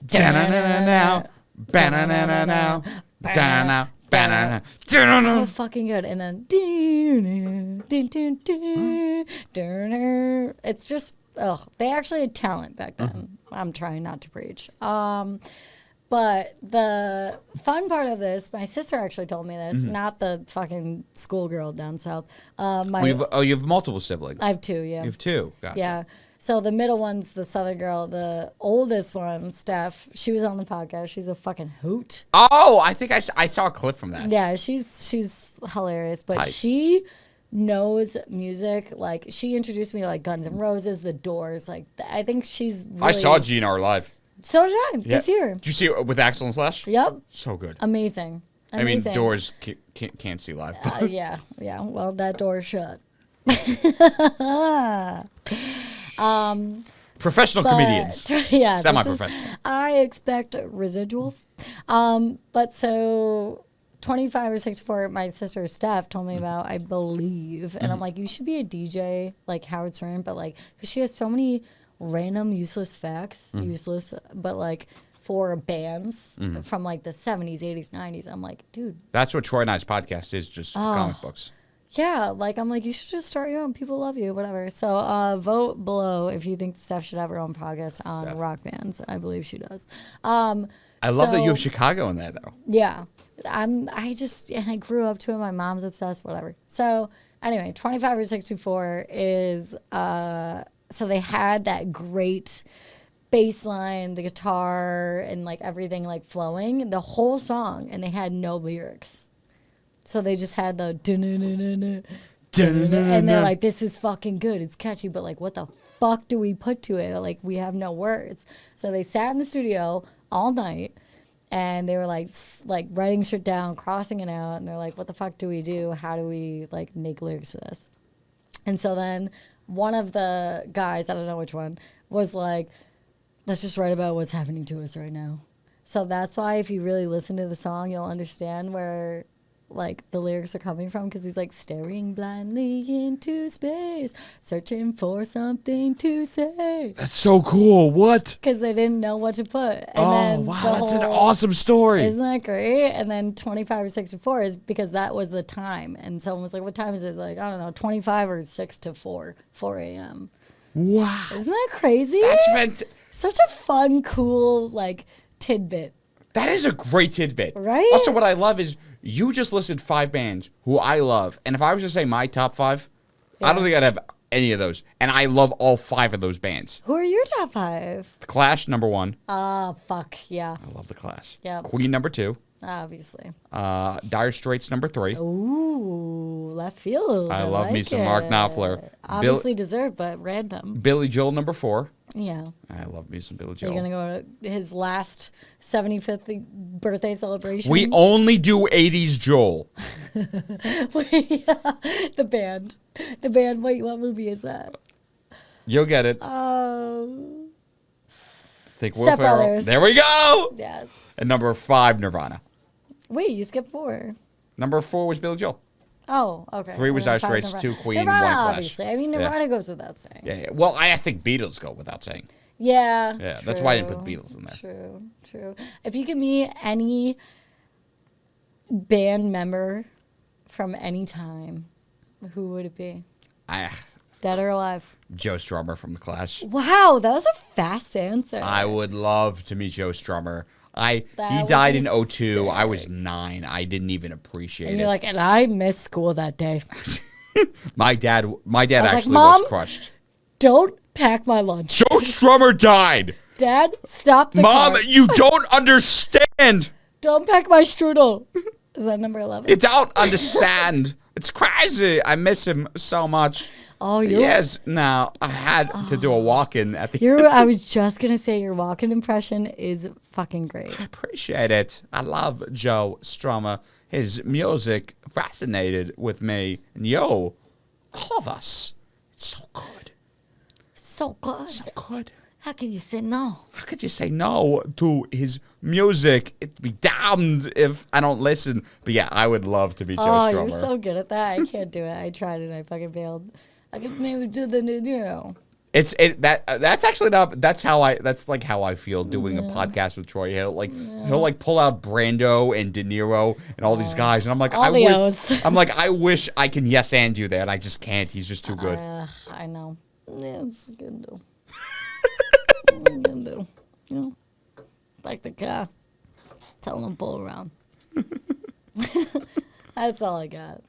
Da-na-na-na-now. Ba-na-na-na-now. Da-na-na. Ba-na-na. So fucking good. And then it's just they actually had talent back then. I'm trying not to preach. But the fun part of this, my sister actually told me this, not the fucking schoolgirl down south. You have multiple siblings. I have 2, yeah. You have 2. Gotcha. Yeah. So the middle one's the southern girl. The oldest one, Steph, she was on the podcast. She's a fucking hoot. Oh, I think I saw a clip from that. Yeah, she's hilarious. But Tight. she knows music. Like, she introduced me to, like, Guns N' Roses, The Doors. Like, I think she's really... I saw GNR live. So did I. This year. Did you see it with Axel and Slash? Yep. So good. Amazing. I mean, Amazing. Doors can't see live. Yeah. Well, that door shut. Professional comedians. Yeah. this Semi-professional. is- I expect residuals. But so 25 or 64, my sister Steph told me about, I believe. And I'm like, you should be a DJ like Howard Stern, but like, because she has so many random useless facts, but like for bands from like the 70s, 80s, 90s. I'm like, dude. That's what Troy and I's podcast is, just comic books. Yeah, like I'm like, you should just start your own. People love you, whatever. So vote below if you think Steph should have her own podcast on Steph. rock bands. I believe she does. I love that you have so- Chicago in there, though. Yeah, and I grew up to it. My mom's obsessed, whatever. So anyway, 25 or 624 is so they had that great bass line, the guitar, and like everything like flowing the whole song, and they had no lyrics. So they just had the dun-dun-dun-dun-dun, and they're like, this is fucking good. It's catchy, but like, what the fuck do we put to it? Like, we have no words. So they sat in the studio all night, and they were like writing shit down, crossing it out, and they're like, what the fuck do we do? How do we like make lyrics to this? And so then one of the guys, I don't know which one, was like, let's just write about what's happening to us right now. So that's why if you really listen to the song, you'll understand where like the lyrics are coming from, because he's like staring blindly into space, searching for something to say. That's so cool. What? Because they didn't know what to put. And Oh, then wow. That's an awesome story. Isn't that great? And then 25 or 64 is because that was the time. And someone was like, what time is it? Like, I don't know, 25 or 6 to 4 a.m. Wow. Isn't that crazy? That's fantastic. Such a fun, cool, like, tidbit. That is a great tidbit. Right? Also, what I love is you just listed 5 bands who I love. And if I was to say my top 5, I don't think I'd have any of those. And I love all 5 of those bands. Who are your top 5? The Clash, number 1. Fuck, yeah. I love The Clash. Yep. Queen, number 2. Obviously. Dire Straits, number 3. Ooh, left field. I love like me some Mark it. Knopfler. Obviously deserved, but random. Billy Joel, number 4. Yeah. I love me some Billy Are Joel. you going to go to his last 75th birthday celebration? We only do 80s Joel. The band. The band. Wait, what movie is that? You'll get it. Think Will Step Ferrell. Brothers. There we go. Yes. And number 5, Nirvana. Wait, you skipped 4. Number 4 was Billy Joel. Oh, okay. 3 was And then Dire 5 Straits, Nirvana. 2 Queen, Nirvana, 1 Clash. obviously. I mean, Nirvana goes without saying. Yeah. Well, I think Beatles go without saying. Yeah. Yeah, that's why I didn't put Beatles in there. True. If you could meet any band member from any time, who would it be? Dead or alive? Joe Strummer from The Clash. Wow, that was a fast answer. I would love to meet Joe Strummer. He That died would in be 02. I was sick. 9. I didn't even appreciate And it. you're like, and I missed school that day. My dad like, actually "Mom?" was crushed. Don't pack my lunch. Joe Strummer died. Dad, stop the Mom, car. you don't understand. Don't pack my strudel. Is that number 11? You don't understand. It's crazy. I miss him so much. Oh, you're... Yes. No, I had to do a walk-in at the I was just going to say your walk-in impression is fucking great. I appreciate it. I love Joe Strummer. His music fascinated with me. And all of us. It's so good. So good. So good. How can you say no? How could you say no to his music? It'd be damned if I don't listen. But yeah, I would love to be Joe Strummer. You're so good at that. I can't do it. I tried and I fucking failed. I could maybe do the new. That's actually not. That's like how I feel doing a podcast with Troy. He'll pull out Brando and De Niro and all these guys, and I'm like, I wish I can yes and you that. I just can't. He's just too good. I know. Yeah, it's gonna do. Like the car. Tell him to pull around. That's all I got.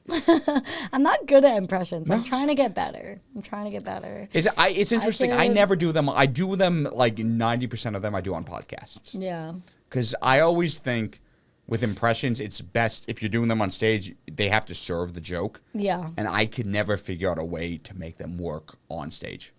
I'm not good at impressions. I'm trying to get better. It's interesting. I never do them. I do them like 90% of them I do on podcasts. Yeah. Because I always think with impressions, it's best if you're doing them on stage, they have to serve the joke. Yeah. And I could never figure out a way to make them work on stage.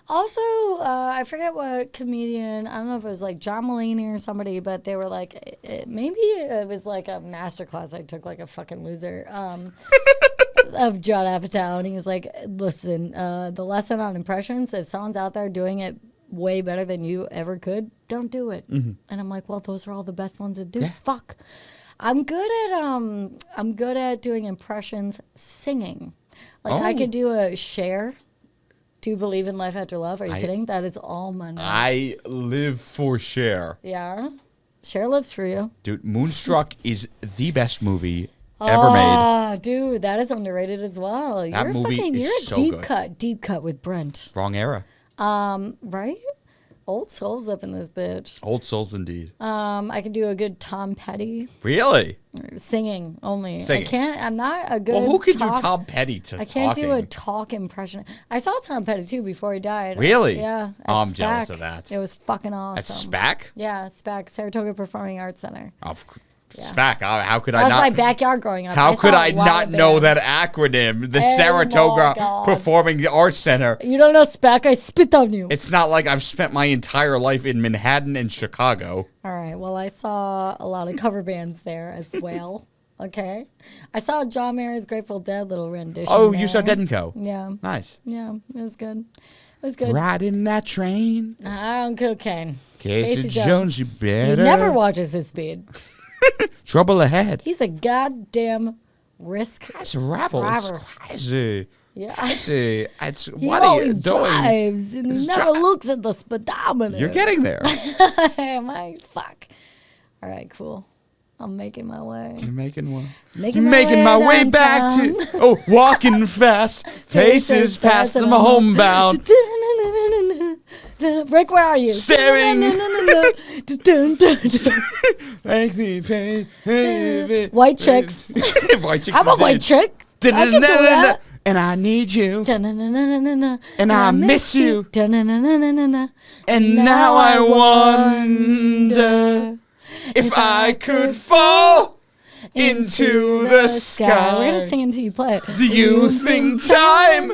Also, I forget what comedian, I don't know if it was like John Mulaney or somebody, but they were like, maybe it was like a master class I took like a fucking loser of Judd Apatow. And he was like, listen, the lesson on impressions, if someone's out there doing it way better than you ever could, don't do it. Mm-hmm. And I'm like, well, those are all the best ones to do. Yeah. Fuck. I'm good at doing impressions singing. Like I could do a Cher. Do you believe in life after love? Are you kidding? That is all my notes. I live for Cher. Yeah. Cher lives for you. Dude, Moonstruck is the best movie ever made. Dude, that is underrated as well. That movie is so good. Deep cut with Brent. Wrong era. Right? Old souls up in this bitch. Old souls indeed. I can do a good Tom Petty. Really? Singing only. Singing. I can't. I'm not a good. Well, who could do Tom Petty to I can't talking? do a talk impression. I saw Tom Petty too before he died. Really? Yeah. Oh, I'm jealous of that. It was fucking awesome. At SPAC? Yeah, SPAC, Saratoga Performing Arts Center. SPAC. How could I not? not? That was my backyard growing up. How could I not know that acronym? The Saratoga Performing Arts Center. You don't know SPAC? I spit on you. It's not like I've spent my entire life in Manhattan and Chicago. All right. Well, I saw a lot of cover bands there as well. Okay. I saw John Mayer's Grateful Dead little rendition. Oh, there. you saw Dead & Co. Yeah. Nice. Yeah, it was good. It was good. Riding that train. I don't cocaine. Casey Jones, you better. He never watches his speed. Trouble ahead. He's a goddamn Risk. That's a rebel. It's Driver. crazy. Yeah. Crazy. It's, He what are you always doing? drives and he He's never looks at the speedometer. You're getting there. Am I? Fuck. All right, cool. I'm making my way. You're making one. Making my way back to walking fast, faces past them homebound. Rick, where are you? Staring. White chicks. White chicks. I'm a white chick. I can do that. And I need you. And And I miss you. And And now I wonder if I could fall into the sky. We're gonna sing until you play. Do you think time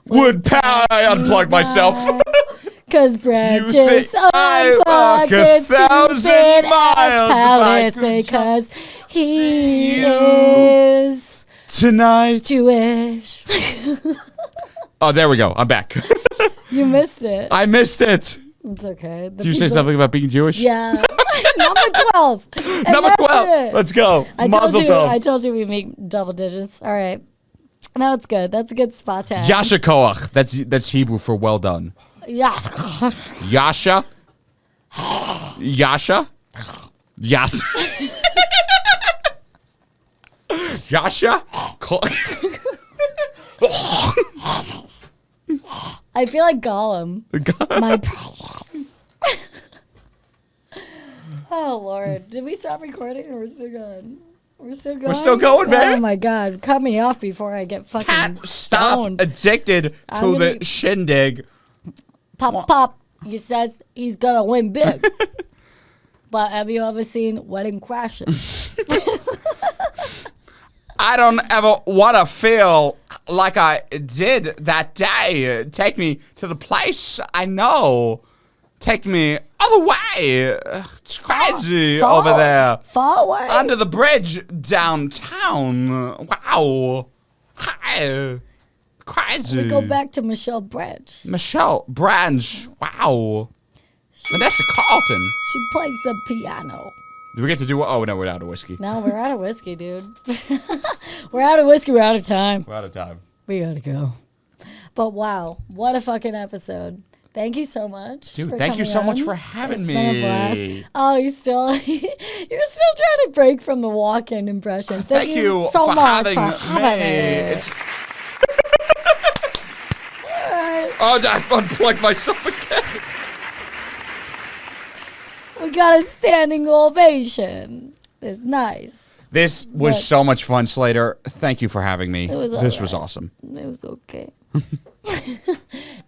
would power? I unplugged myself. Cause You branches think I walk unplugged a is thousand stupid miles if I as could because he see you is tonight? Jewish. Oh, there we go. I'm back. You missed it. I missed it. It's okay. Did you say something about being Jewish? Yeah. Number 12. And Number that's 12. it. Let's go. I told Mazel you. tov. I told you we make double digits. All right. No, it's good. That's a good spot to have. Yasha koach. That's Hebrew for well done. Yeah. Yasha. Yasha. Yas. Yasha. I feel like Gollum. My precious. Oh Lord, did we stop recording or we're still going? We're still going. We're still going, baby. Oh my God, cut me off before I get fucking Can't stop stoned. addicted I'm to gonna the shindig. Pop. He says he's gonna win big. But have you ever seen Wedding Crashers? I don't ever want to feel like I did that day. Take me to the place I know. Take me all the way. It's crazy Far- over there. Far away. Under the bridge downtown. Wow. Hi. Crazy. We go back to Michelle Branch. Michelle Branch. Wow. Vanessa Carlton. She plays the piano. Do we get to do? Oh no, we're out of whiskey. No, we're out of whiskey, dude. We're out of whiskey. We're out of time. We're out of time. We gotta go. But wow, what a fucking episode. Thank you so much. Dude, for thank you coming so much on. for having It's me. been a blast. Oh, you're still trying to break from the walk-in impression. Thank you so for much having for me. having me. It's oh, I unplugged myself again. We got a standing ovation. It's nice. This was But- so much fun, Slater. Thank you for having me. was This all was right. awesome. It was okay.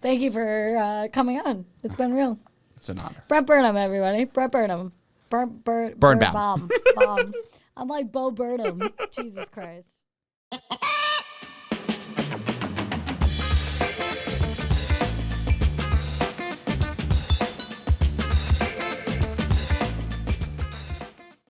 Thank you for coming on. It's been real. It's an honor. Brent Birnbaum, everybody. Brent Birnbaum. Birnbaum. Birnbaum. I'm like Bo Burnham. Jesus Christ.